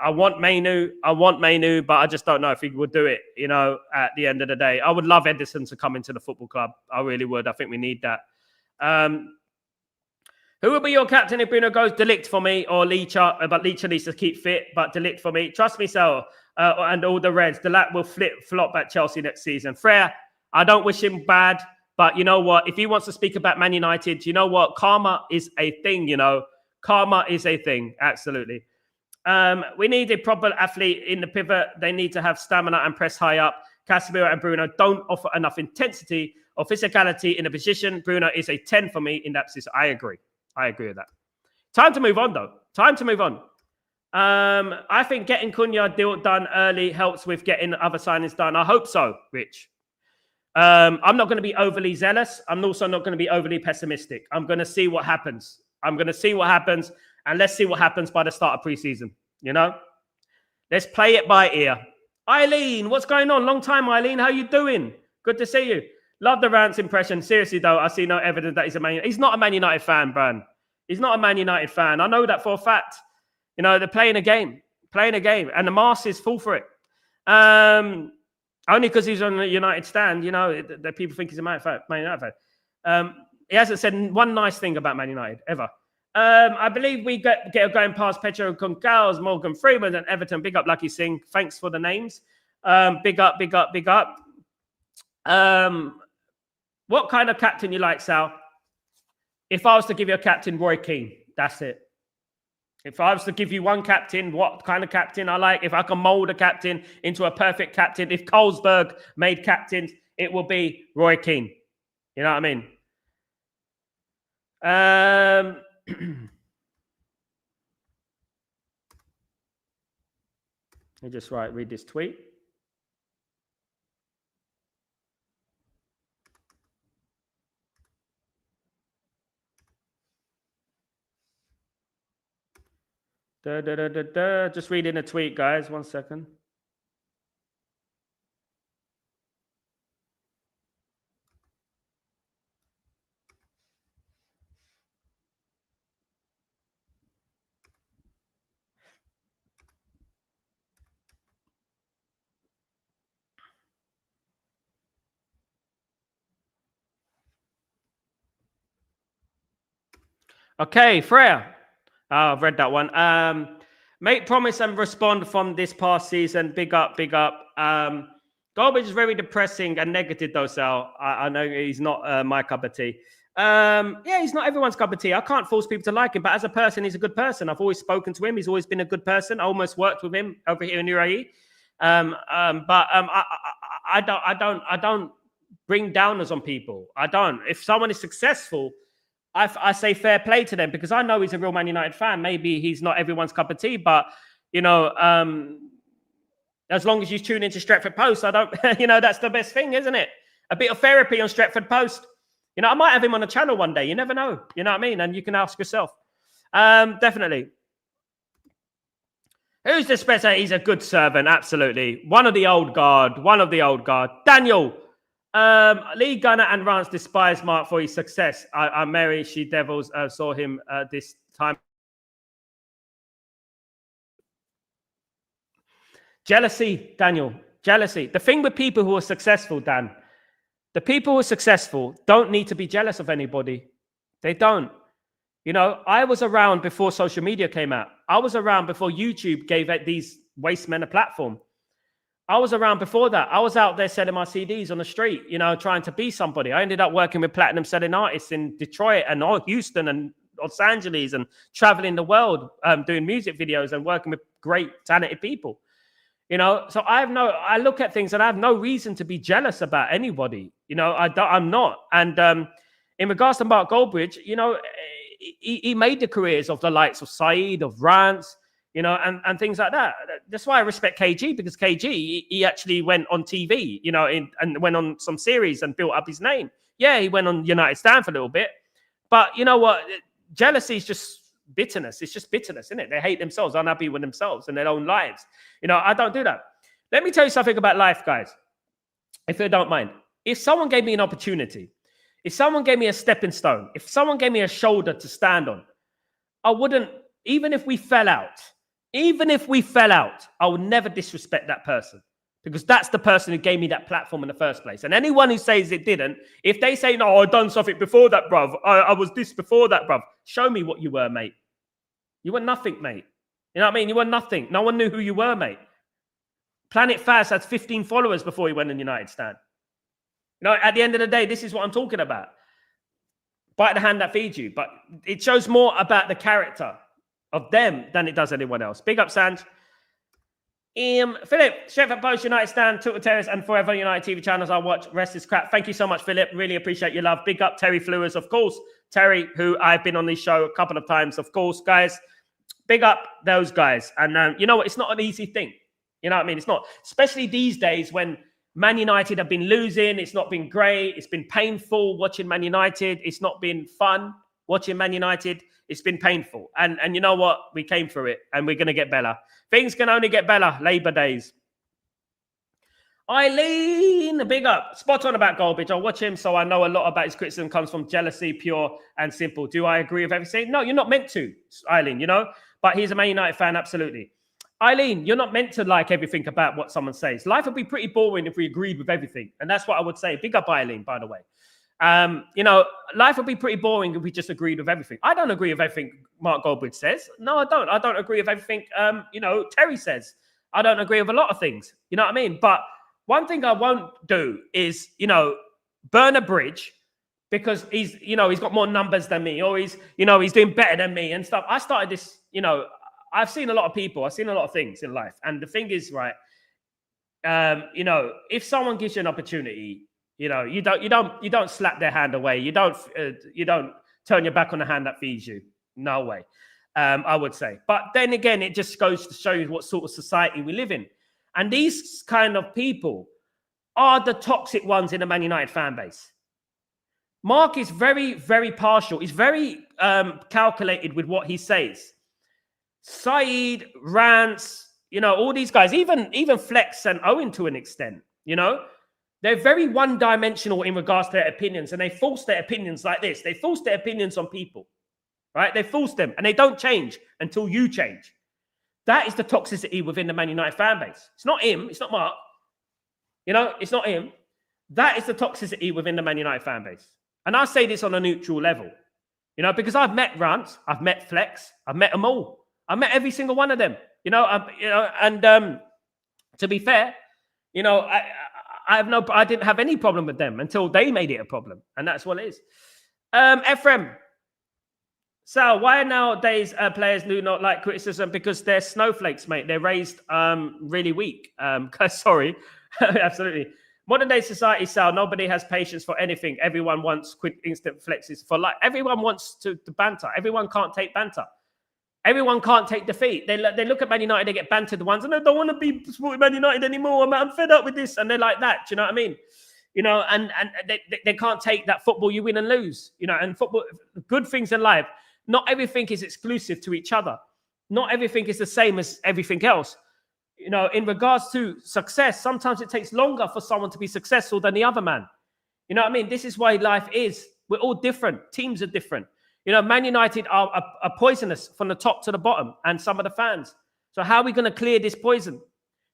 want Mainu, but I just don't know if he would do it, you know, at the end of the day. I would love Edison to come into the football club. I really would. I think we need that. Who will be your captain if Bruno goes? De Ligt for me, or Licha, but Licha needs to keep fit, but De Ligt for me. Trust me, Sal, and all the Reds. Delap will flop at Chelsea next season. Freya, I don't wish him bad, but you know what? If he wants to speak about Man United, you know what? Karma is a thing, you know. Karma is a thing, absolutely. We need a proper athlete in the pivot. They need to have stamina and press high up. Casemiro and Bruno don't offer enough intensity or physicality in the position. Bruno is a 10 for me in that position. I agree with that. Time to move on, though. I think getting Cunha deal done early helps with getting other signings done. I hope so, Rich. I'm not going to be overly zealous. I'm also not going to be overly pessimistic. I'm going to see what happens. I'm going to see what happens, and let's see what happens by the start of preseason. You know, let's play it by ear. Eileen, what's going on? Long time, Eileen. How you doing? Good to see you. Love the rant's impression. Seriously, though, I see no evidence that he's not a Man United fan, Bran. He's not a Man United fan. I know that for a fact. You know, they're playing a game, and the masses fall for it. Only because he's on the United stand, you know, that people think he's a Man United fan. He hasn't said one nice thing about Man United, ever. I believe we get going past Petro Concals, Morgan Freeman, and Everton. Big up, Lucky Singh. Thanks for the names. Big up. What kind of captain you like, Sal? If I was to give you a captain, Roy Keane. That's it. If I was to give you one captain, what kind of captain I like, if I can mold a captain into a perfect captain, if Colesberg made captains, it will be Roy Keane. You know what I mean? Let me just read this tweet. Just reading a tweet, guys. 1 second. Okay, Freya. Oh, I've read that one. Make promise and respond from this past season. Big up. Garbage is very depressing and negative, though, Sal. I know he's not my cup of tea. Yeah, he's not everyone's cup of tea. I can't force people to like him, but as a person, he's a good person. I've always spoken to him. He's always been a good person. I almost worked with him over here in UAE. I don't bring downers on people. I don't. If someone is successful, I say fair play to them because I know he's a real Man United fan. Maybe he's not everyone's cup of tea, but you know, as long as you tune into Stretford Post, I don't, you know, that's the best thing, isn't it? A bit of therapy on Stretford Post. You know, I might have him on the channel one day. You never know. You know what I mean? And you can ask yourself. Definitely. Who's the Spencer? He's a good servant. Absolutely. One of the old guard. Daniel. Lee Gunner and Rance despise Mark for his success. I'm Mary. She Devils saw him this time. Jealousy, Daniel. Jealousy. The thing with people who are successful, Dan, the people who are successful don't need to be jealous of anybody. They don't. You know, I was around before social media came out. I was around before YouTube gave these waste men a platform. I was around before that. I was out there selling my CDs on the street, you know, trying to be somebody. I ended up working with platinum selling artists in Detroit and Houston and Los Angeles and traveling the world, doing music videos and working with great talented people. You know, so I look at things and I have no reason to be jealous about anybody. You know, I'm not. And in regards to Mark Goldbridge, you know, he made the careers of the likes of Saeed, of Rance, you know, and things like that. That's why I respect KG, because KG, he actually went on TV, you know, and went on some series and built up his name. Yeah, he went on United Stand for a little bit. But you know what? Jealousy is just bitterness. It's just bitterness, isn't it? They hate themselves, unhappy with themselves and their own lives. You know, I don't do that. Let me tell you something about life, guys, if you don't mind. If someone gave me an opportunity, if someone gave me a stepping stone, if someone gave me a shoulder to stand on, I wouldn't, even if we fell out, I would never disrespect that person, because that's the person who gave me that platform in the first place. And anyone who says it didn't, if they say, no, I've done something before that, bruv, I was this before that, bruv, show me what you were, mate. You were nothing, mate. You know what I mean? You were nothing. No one knew who you were, mate. Planet Fast had 15 followers before he went in United Stand. You know, at the end of the day, this is what I'm talking about. Bite the hand that feeds you. But it shows more about the character of them than it does anyone else. Big up, Sanj. Philip, Stretford Post, United Stand, Tilted Terrace, and Forever United TV channels I watch. Rest is crap. Thank you so much, Philip. Really appreciate your love. Big up, Terry Flewers, of course. Terry, who I've been on this show a couple of times, of course, guys. Big up those guys. And you know what? It's not an easy thing. You know what I mean? It's not. Especially these days when Man United have been losing. It's not been great. It's been painful watching Man United. It's not been fun watching Man United. It's been painful. And you know what? We came through it, and we're going to get better. Things can only get better. Labour Days. Eileen, big up. Spot on about Goldbridge. I watch him, so I know a lot about his criticism comes from jealousy, pure and simple. Do I agree with everything? No, you're not meant to, Eileen, you know? But he's a Man United fan, absolutely. Eileen, you're not meant to like everything about what someone says. Life would be pretty boring if we agreed with everything. And that's what I would say. Big up Eileen, by the way. You know, life would be pretty boring if we just agreed with everything. I don't agree with everything Mark Goldbridge says. No, I don't. I don't agree with everything, you know, Terry says. I don't agree with a lot of things. You know what I mean? But one thing I won't do is, you know, burn a bridge because he's, you know, he's got more numbers than me, or he's, you know, he's doing better than me and stuff. I started this, you know, I've seen a lot of people. I've seen a lot of things in life. And the thing is, right, you know, if someone gives you an opportunity, you know, you don't slap their hand away. You don't turn your back on the hand that feeds you. No way, I would say. But then again, it just goes to show you what sort of society we live in. And these kind of people are the toxic ones in the Man United fan base. Mark is very, very partial. He's very calculated with what he says. Saeed, Rance, you know, all these guys, even Flex and Owen to an extent, you know, they're very one-dimensional in regards to their opinions, and they force their opinions like this. They force their opinions on people, right? They force them, and they don't change until you change. That is the toxicity within the Man United fan base. It's not him. It's not Mark. You know, it's not him. That is the toxicity within the Man United fan base. And I say this on a neutral level, you know, because I've met Rance, I've met Flex, I've met them all. I've met every single one of them, you know, and to be fair, you know, I didn't have any problem with them until they made it a problem. And that's what it is. Ephraim. Sal, why nowadays players do not like criticism? Because they're snowflakes, mate. They're raised really weak. Sorry, absolutely. Modern day society, Sal, nobody has patience for anything. Everyone wants quick instant flexes for life. Everyone wants to banter. Everyone can't take banter. Everyone can't take defeat. They look at Man United, they get bantered once, and they don't want to be supporting Man United anymore. I'm fed up with this. And they're like that. Do you know what I mean? You know, and they can't take that football, you win and lose. You know, and football, good things in life. Not everything is exclusive to each other. Not everything is the same as everything else. You know, in regards to success, sometimes it takes longer for someone to be successful than the other man. You know what I mean? This is why life is. We're all different. Teams are different. You know, Man United are poisonous from the top to the bottom, and some of the fans. So how are we going to clear this poison?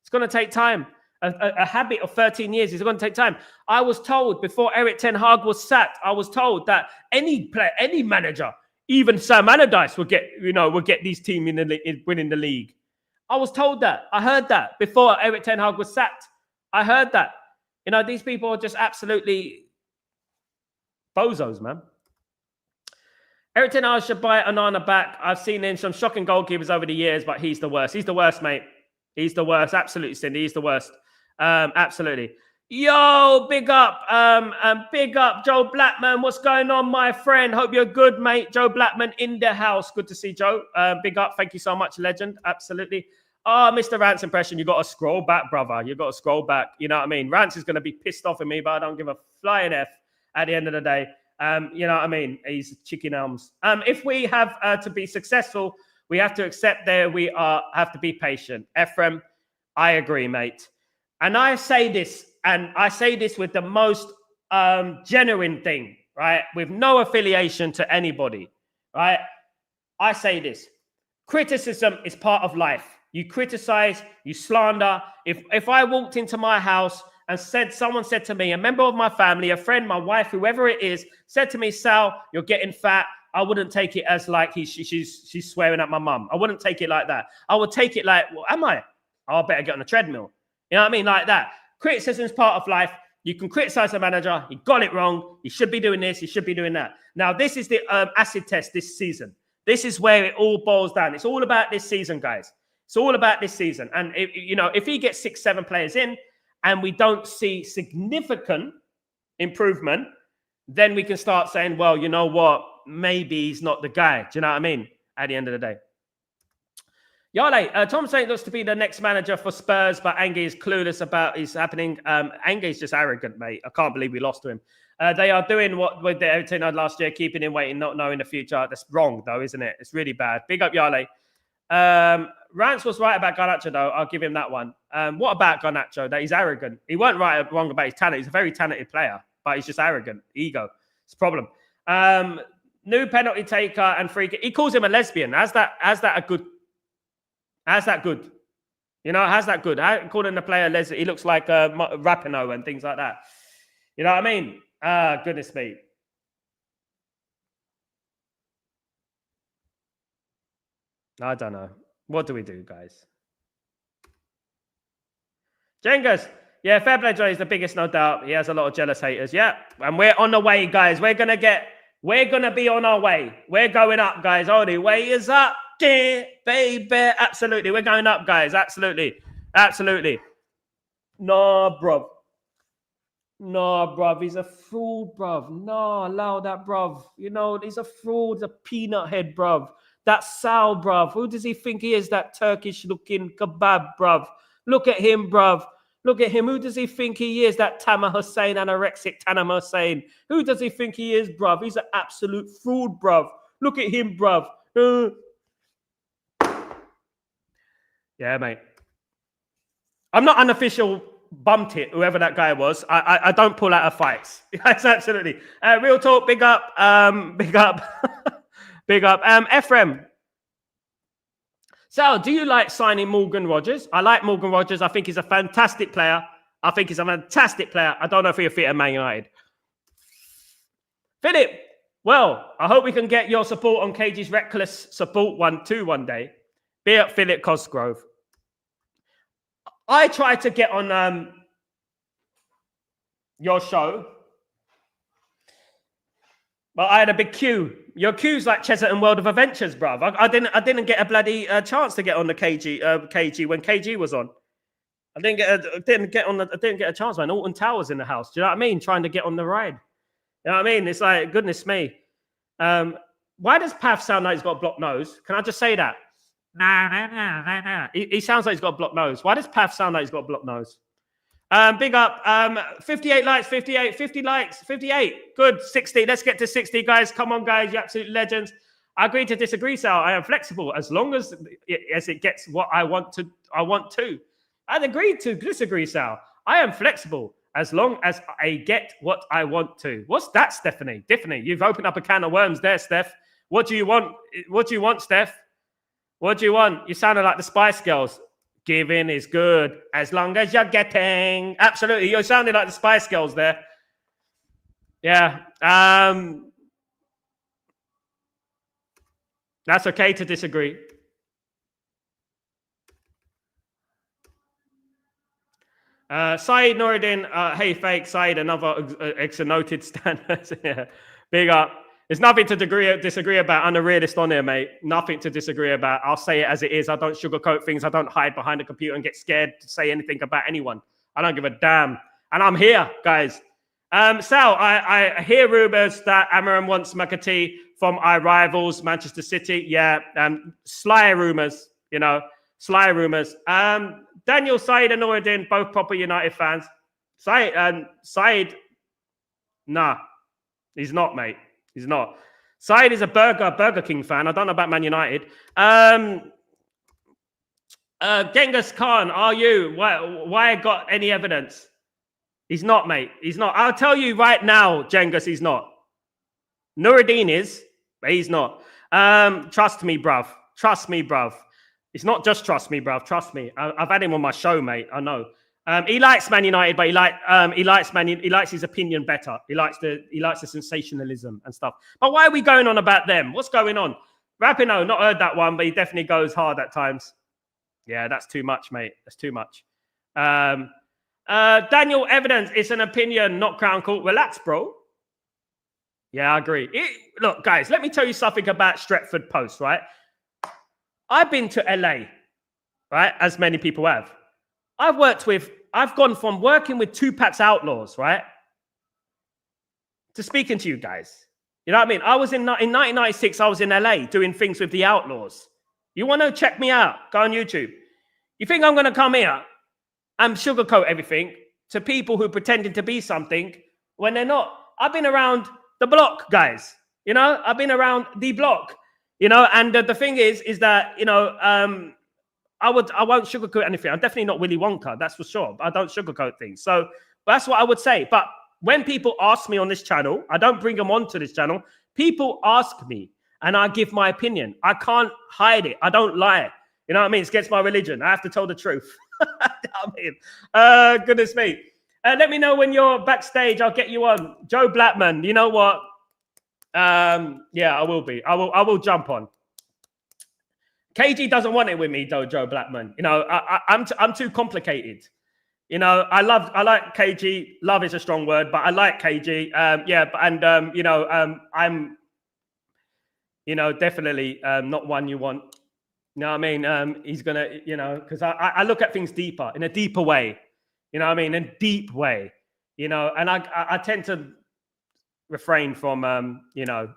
It's going to take time. A habit of 13 years is going to take time. I was told before Eric Ten Hag was sacked, I was told that any player, any manager, even Sam Allardyce would get these teams winning the league. I was told that. I heard that before Eric Ten Hag was sacked. I heard that. You know, these people are just absolutely bozos, man. Eric Ten Hag should buy Onana back. I've seen him some shocking goalkeepers over the years, but he's the worst. He's the worst, mate. He's the worst. Absolutely, Cindy. He's the worst. Absolutely. Yo, big up. Big up, Joe Blackman. What's going on, my friend? Hope you're good, mate. Joe Blackman in the house. Good to see Joe. Big up. Thank you so much, legend. Absolutely. Oh, Mr. Rance impression. You got to scroll back, brother. You got to scroll back. You know what I mean? Rance is going to be pissed off at me, but I don't give a flying F at the end of the day. You know what I mean? He's chicken elms. If we have to be successful, we have to accept that we have to be patient. Ephraim, I agree, mate. And I say this with the most genuine thing, right? With no affiliation to anybody, right? I say this. Criticism is part of life. You criticize, you slander. If I walked into my house and someone said to me, a member of my family, a friend, my wife, whoever it is, said to me, Sal, you're getting fat, I wouldn't take it as like she's swearing at my mum. I wouldn't take it like that. I would take it like, well, am I? Oh, I better get on the treadmill. You know what I mean? Like that. Criticism is part of life. You can criticize the manager. He got it wrong. He should be doing this. He should be doing that. Now, this is the acid test this season. This is where it all boils down. It's all about this season, guys. It's all about this season. And, if he gets 6-7 players in and we don't see significant improvement, then we can start saying, well, you know what? Maybe he's not the guy. Do you know what I mean? At the end of the day. Yale, Tom Saint looks to be the next manager for Spurs, but Ange is clueless about his happening. Ange is just arrogant, mate. I can't believe we lost to him. They are doing what with the everything did last year, keeping him waiting, not knowing the future. That's wrong, though, isn't it? It's really bad. Big up, Yale. Rance was right about Garnacho, though. I'll give him that one. What about Garnacho? That he's arrogant. He weren't wrong about his talent. He's a very talented player, but he's just arrogant. Ego. It's a problem. New penalty taker and free kick. He calls him a lesbian. How's that a good? How's that good? You know, how's that good? Calling the player lesbian. He looks like Rapinoe and things like that. You know what I mean? Goodness me. I don't know. What do we do, guys? Jengas. Yeah, fair play, Johnny is the biggest, no doubt. He has a lot of jealous haters. Yeah, and we're on the way, guys. We're gonna be on our way. We're going up, guys. Oh, the way is up, baby. Absolutely, we're going up, guys. Absolutely. No, bro. No, bruv, he's a fraud, bruv. No, allow that, bruv. You know, he's a fraud, he's a peanut head, bruv. That's Sal, bruv. Who does he think he is, that Turkish-looking kebab, bruv? Look at him, bruv. Look at him. Who does he think he is, that Tamer Hussein, anorexic Tamer Hussein? Who does he think he is, bruv? He's an absolute fraud, bruv. Look at him, bruv. Yeah, mate. I'm not unofficial bumped it, whoever that guy was. I don't pull out of fights. Yes, absolutely. Real talk, big up. Big up. Big up. Ephraim. Sal, do you like signing Morgan Rogers? I like Morgan Rogers. I think he's a fantastic player. I don't know if he'll fit at Man United. Philip, well, I hope we can get your support on KG's reckless support one day. Be at Philip Cosgrove. I tried to get on your show, but I had a big queue. Your queue's like Chesterton World of Adventures, bruv. I didn't get a bloody chance to get on the KG when KG was on. I didn't get a chance, man. Alton Towers in the house. Do you know what I mean? Trying to get on the ride. You know what I mean? It's like, goodness me. Why does Pav sound like he's got a blocked nose? Can I just say that? Nah. He sounds like he's got a blocked nose. Why does Pav sound like he's got a blocked nose? Big up. 58 likes, 58, 50 likes, 58. Good. 60. Let's get to 60, guys. Come on, guys. You absolute legends. I agree to disagree, Sal. I am flexible as long as it gets what I want to. I'd agree to disagree, Sal. I am flexible as long as I get what I want to. What's that, Stephanie? Tiffany, you've opened up a can of worms there, Steph. What do you want? What do you want, Steph? What do you want? You sounded like the Spice Girls. Giving is good as long as you're getting. Absolutely. You're sounding like the Spice Girls there. Yeah. That's okay to disagree. Saeed Noureddin. Hey, fake. Saeed, another noted standard. Yeah. Big up. There's nothing to disagree about. I'm a realist on here, mate. Nothing to disagree about. I'll say it as it is. I don't sugarcoat things. I don't hide behind a computer and get scared to say anything about anyone. I don't give a damn. And I'm here, guys. Sal, I hear rumours that Amarim wants McAtee from our rivals, Manchester City. Yeah, sly rumours, you know. Sly rumours. Daniel, Saeed and Noureddin, both proper United fans. Saeed, nah, he's not, mate. He's not. Saeed is a Burger King fan. I don't know about Man United. Genghis Khan, are you? Why got any evidence? He's not, mate. He's not. I'll tell you right now, Genghis, he's not. Noureddin is, but he's not. Trust me, bruv. Trust me, bruv. It's not just trust me, bruv. Trust me. I've had him on my show, mate. I know. He likes Man United, but he likes his opinion better. He likes the sensationalism and stuff. But why are we going on about them? What's going on? Rapinoe, not heard that one, but he definitely goes hard at times. Yeah, that's too much, mate. That's too much. Daniel, evidence. It's an opinion, not crown court. Relax, bro. Yeah, I agree. Look, guys, let me tell you something about Stretford Post, right? I've been to LA, right? As many people have. I've gone from working with Tupac's Outlaws, right, to speaking to you guys. You know what I mean? I was in 1996, I was in LA doing things with the Outlaws. You want to check me out? Go on YouTube. You think I'm going to come here and sugarcoat everything to people who are pretending to be something when they're not? I've been around the block, guys. You know, I've been around the block. You know, and the thing is that, you know, I won't sugarcoat anything. I'm definitely not Willy Wonka, that's for sure. I don't sugarcoat things. So that's what I would say. But when people ask me on this channel, I don't bring them onto this channel. People ask me and I give my opinion. I can't hide it. I don't lie. You know what I mean? It's against my religion. I have to tell the truth. I mean, goodness me. Let me know when you're backstage. I'll get you on. Joe Blackman, you know what? Yeah, I will be. I will jump on. KG doesn't want it with me, though, Joe Blackman. You know, I'm too complicated. You know, I like KG. Love is a strong word, but I like KG. Yeah, and you know, I'm, you know, definitely not one you want. You know what I mean? He's gonna, you know, because I look at things deeper, in a deeper way. You know what I mean? In a deep way. You know, and I tend to refrain from you know,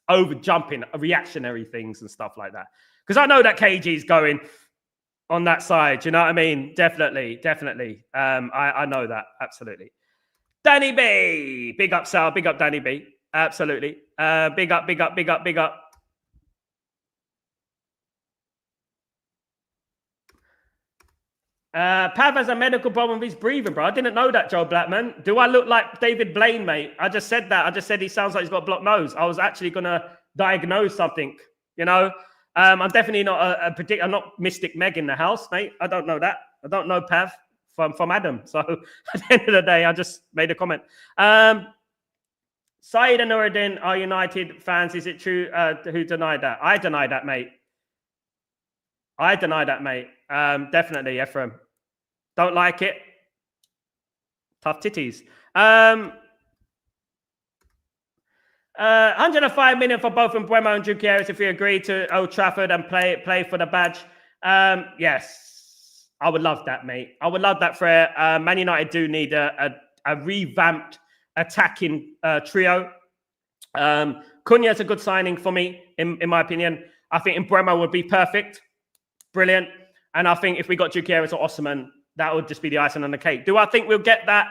over jumping reactionary things and stuff like that, because I know that KG is going on that side. You know what I mean? Definitely. I know that, absolutely. Danny B, big up Sal, big up Danny B, absolutely. Big up. Pav has a medical problem with his breathing, bro. I didn't know that, Joe Blackman. Do I look like David Blaine, mate? I just said that. I just said he sounds like he's got a blocked nose. I was actually going to diagnose something, you know? I'm definitely not I'm not Mystic Meg in the house, mate. I don't know that. I don't know Pav from Adam. So at the end of the day, I just made a comment. Saeed and Nuruddin are United fans. Is it true? Who denied that? I denied that, mate. Definitely, Ephraim. Don't like it. Tough titties. 105 million for both Mbeumo and Junqueras if we agree to Old Trafford and play for the badge. Yes, I would love that, mate. I would love that for Man United do need a revamped attacking trio. Cunha is a good signing for me, in my opinion. I think Mbeumo would be perfect. Brilliant. And I think if we got Junqueras or Osimhen, that would just be the icing on the cake. Do I think we'll get that?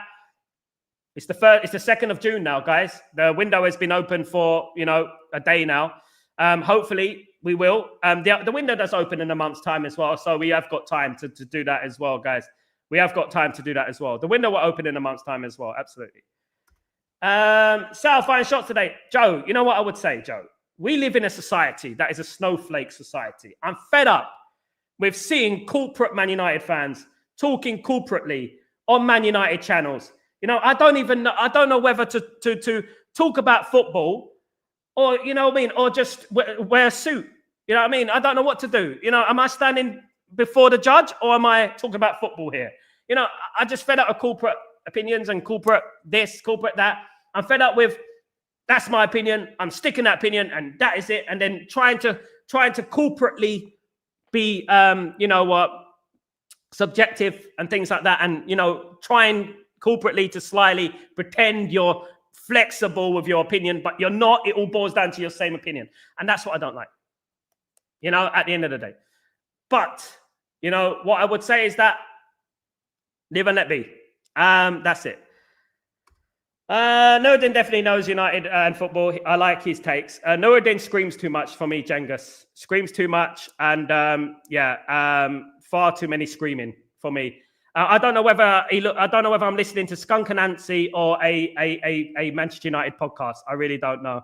It's the 2nd of June now, guys. The window has been open for, you know, a day now. Hopefully we will. The window does open in a month's time as well. So we have got time to do that as well, guys. We have got time to do that as well. The window will open in a month's time as well. Absolutely. Sal, fine shots today. Joe, you know what I would say, Joe? We live in a society that is a snowflake society. I'm fed up with seeing corporate Man United fans talking corporately on Man United channels. You know, I don't know whether to talk about football or, you know what I mean, or just wear a suit. You know what I mean? I don't know what to do. You know, am I standing before the judge or am I talking about football here? You know, I just fed up with corporate opinions and corporate this, corporate that. I'm fed up with, that's my opinion. I'm sticking that opinion and that is it. And then trying to corporately be, you know what, subjective and things like that. And, you know, trying corporately to slyly pretend you're flexible with your opinion, but you're not. It all boils down to your same opinion. And that's what I don't like, you know, at the end of the day. But, you know, what I would say is that live and let be. That's it. Nuruddin definitely knows United and football. I like his takes. Nuruddin screams too much for me, Cengus. Screams too much. And far too many screaming for me. I don't know whether I'm listening to Skunk and Nancy or a Manchester United podcast. I really don't know.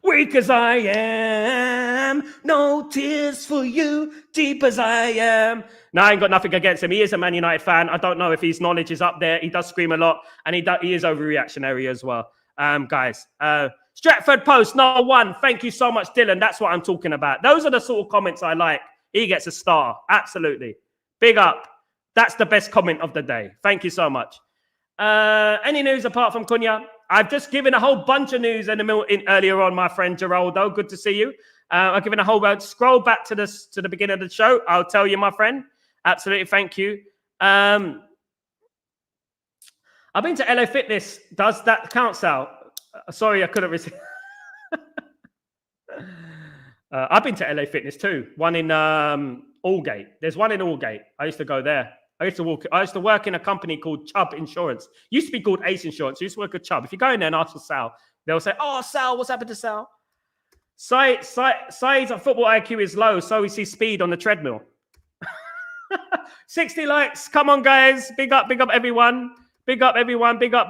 Weak as I am, no tears for you, deep as I am. No, I ain't got nothing against him. He is a Man United fan. I don't know if his knowledge is up there. He does scream a lot, and he is overreactionary as well. Guys, Stretford post no one. Thank you so much, Dylan. That's what I'm talking about. Those are the sort of comments I like. He gets a star. Absolutely. Big up. That's the best comment of the day. Thank you so much. Any news apart from Cunha? I've just given a whole bunch of news earlier on, my friend Geraldo. Good to see you. I've given a whole bunch. Scroll back to the beginning of the show. I'll tell you, my friend. Absolutely. Thank you. I've been to LA Fitness. Does that count, Sal? Sorry, I couldn't receive. I've been to LA Fitness too. One in Aldgate. There's one in Aldgate. I used to go there. I used to work in a company called Chubb Insurance. Used to be called Ace Insurance. I used to work at Chubb. If you go in there and ask for Sal, they'll say, "Oh, Sal, what's happened to Sal?" Saeed's football IQ is low, so is his speed on the treadmill. 60 likes. Come on, guys. Big up everyone. Big up everyone. Big up.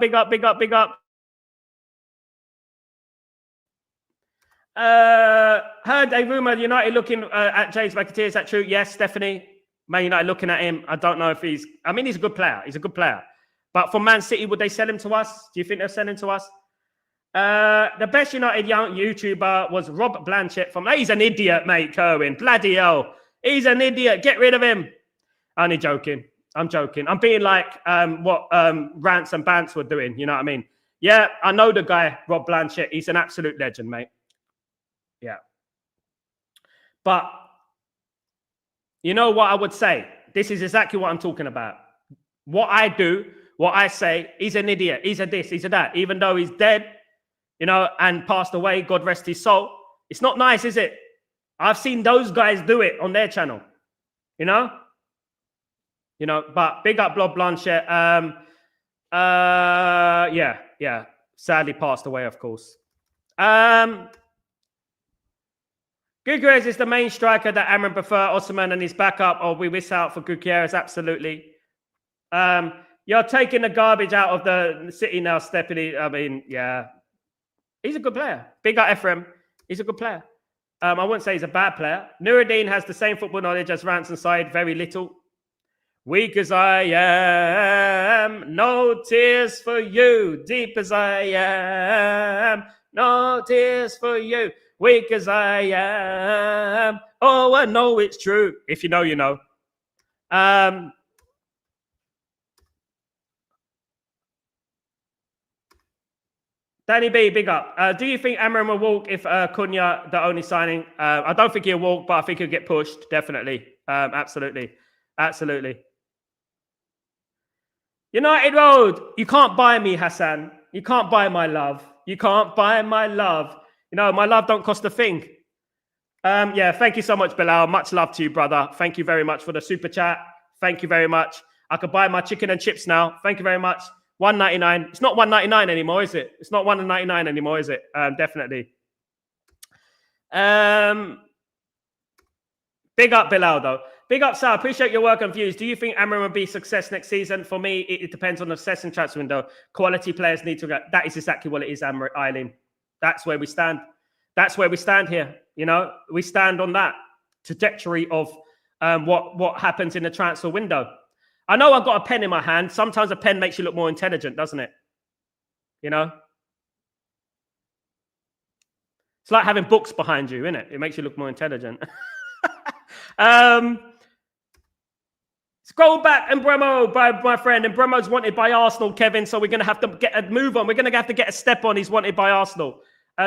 Heard a rumor United looking at James McAteer. Is that true? Yes, Stephanie. Man United looking at him. I don't know if he's... I mean, he's a good player. But for Man City, would they sell him to us? Do you think they'll sell him to us? The best United young YouTuber was Rob Blanchett from... He's an idiot, mate, Kerwin. Bloody hell. He's an idiot. Get rid of him. Only joking. I'm joking. I'm being like what Rants and Bants were doing. You know what I mean? Yeah, I know the guy, Rob Blanchett. He's an absolute legend, mate. Yeah. But you know what I would say? This is exactly what I'm talking about. What I do, what I say, he's an idiot. He's a this, he's a that. Even though he's dead, you know, and passed away, God rest his soul. It's not nice, is it? I've seen those guys do it on their channel. You know? But big up Blob Blanchett. Yeah. Sadly passed away, of course. Gutierrez is the main striker that Amram prefer. Osman and his backup, or we miss out for Gutierrez, absolutely. You're taking the garbage out of the City now, Stephanie. I mean, yeah. He's a good player. Big up Ephraim. He's a good player. I wouldn't say he's a bad player. Nuruddin has the same football knowledge as Ransom side, very little. Weak as I am, no tears for you. Deep as I am, no tears for you. Weak as I am, oh, I know it's true. If you know, you know. Danny B, big up. Do you think Amram will walk if Cunha, the only signing? I don't think he'll walk, but I think he'll get pushed. Definitely. Absolutely. United Road. You can't buy me, Hassan. You can't buy my love. You can't buy my love. You know, my love don't cost a thing. Yeah, thank you so much, Bilal. Much love to you, brother. Thank you very much for the super chat. Thank you very much. I could buy my chicken and chips now. Thank you very much. $1.99. It's not $1.99 anymore, is it? It's not $1.99 anymore, is it? Definitely. Big up, Bilal, though. Big up, Sal. Appreciate your work and views. Do you think Amram will be success next season? For me, it depends on the success and transfer window. Quality players need to go. That is exactly what it is, Eileen. That's where we stand. That's where we stand here. You know, we stand on that trajectory of what happens in the transfer window. I know I've got a pen in my hand. Sometimes a pen makes you look more intelligent, doesn't it? You know? It's like having books behind you, isn't it? It makes you look more intelligent. Scroll back, and Bremo, my friend. And Bremo's wanted by Arsenal, Kevin. So we're going to have to get a move on. We're going to have to get a step on. He's wanted by Arsenal.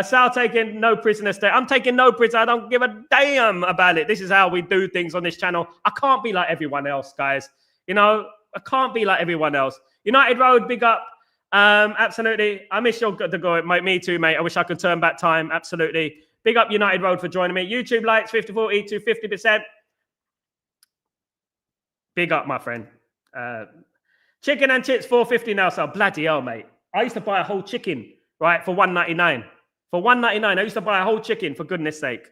Sal taking no prisoners there. I'm taking no prisoner. I don't give a damn about it. This is how we do things on this channel. I can't be like everyone else, guys. You know, I can't be like everyone else. United Road, big up. Absolutely. I miss your the go. Me too, mate. I wish I could turn back time. Absolutely. Big up United Road for joining me. YouTube likes 54E to 50%. Big up, my friend. Chicken and chips, $4.50 now. So bloody hell, mate. I used to buy a whole chicken, right, for $1.99. For $1.99, I used to buy a whole chicken, for goodness sake.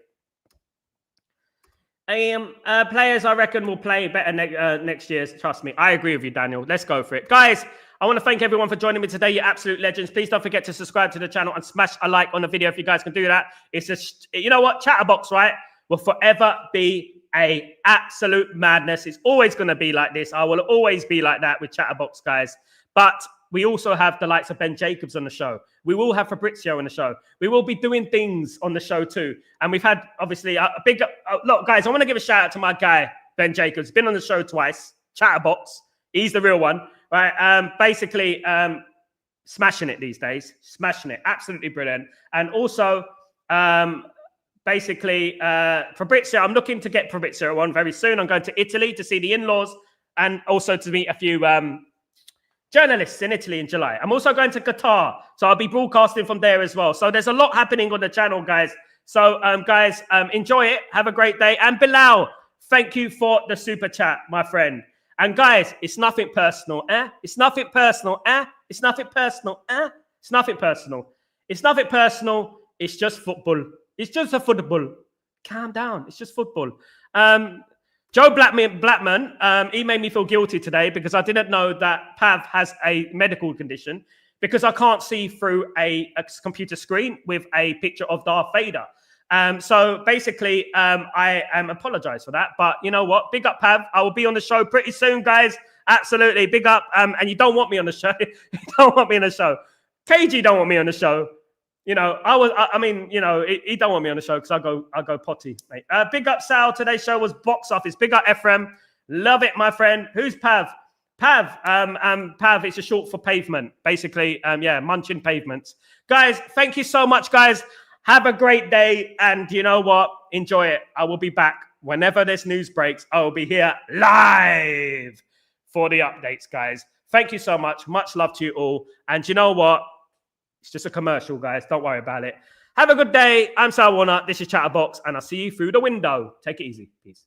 Players, I reckon, will play better next year. Trust me. I agree with you, Daniel. Let's go for it. Guys, I want to thank everyone for joining me today. You're absolute legends. Please don't forget to subscribe to the channel and smash a like on the video if you guys can do that. It's just, you know what? Chatterbox, right, will forever be a absolute madness. It's always going to be like this. I will always be like that with Chatterbox, guys. But we also have the likes of Ben Jacobs on the show. We will have Fabrizio on the show. We will be doing things on the show too. And we've had, obviously, a big... look, guys, I want to give a shout out to my guy, Ben Jacobs. Been on the show twice. Chatterbox. He's the real one, right? Basically, smashing it these days. Smashing it. Absolutely brilliant. And also... basically, Fabrizio, I'm looking to get Fabrizio on very soon. I'm going to Italy to see the in-laws and also to meet a few journalists in Italy in July. I'm also going to Qatar, so I'll be broadcasting from there as well. So there's a lot happening on the channel, guys. So, guys, enjoy it. Have a great day. And Bilal, thank you for the super chat, my friend. And guys, it's nothing personal, It's nothing personal, It's nothing personal, It's nothing personal. It's nothing personal. It's just football. It's just a football. Calm down. It's just football. Joe Blackman, he made me feel guilty today because I didn't know that Pav has a medical condition because I can't see through a computer screen with a picture of Darth Vader. So basically, I am apologize for that. But you know what? Big up, Pav. I will be on the show pretty soon, guys. Absolutely. Big up. And you don't want me on the show. You don't want me on the show. KG don't want me on the show. You know, he don't want me on the show because I go potty, mate. Big up, Sal. Today's show was box office. Big up, Ephraim. Love it, my friend. Who's Pav? Pav. Pav, it's a short for pavement. Basically, munching pavements. Guys, thank you so much, guys. Have a great day. And you know what? Enjoy it. I will be back whenever this news breaks. I will be here live for the updates, guys. Thank you so much. Much love to you all. And you know what? It's just a commercial, guys. Don't worry about it. Have a good day. I'm Sal Warner. This is Chatterbox, and I'll see you through the window. Take it easy. Peace.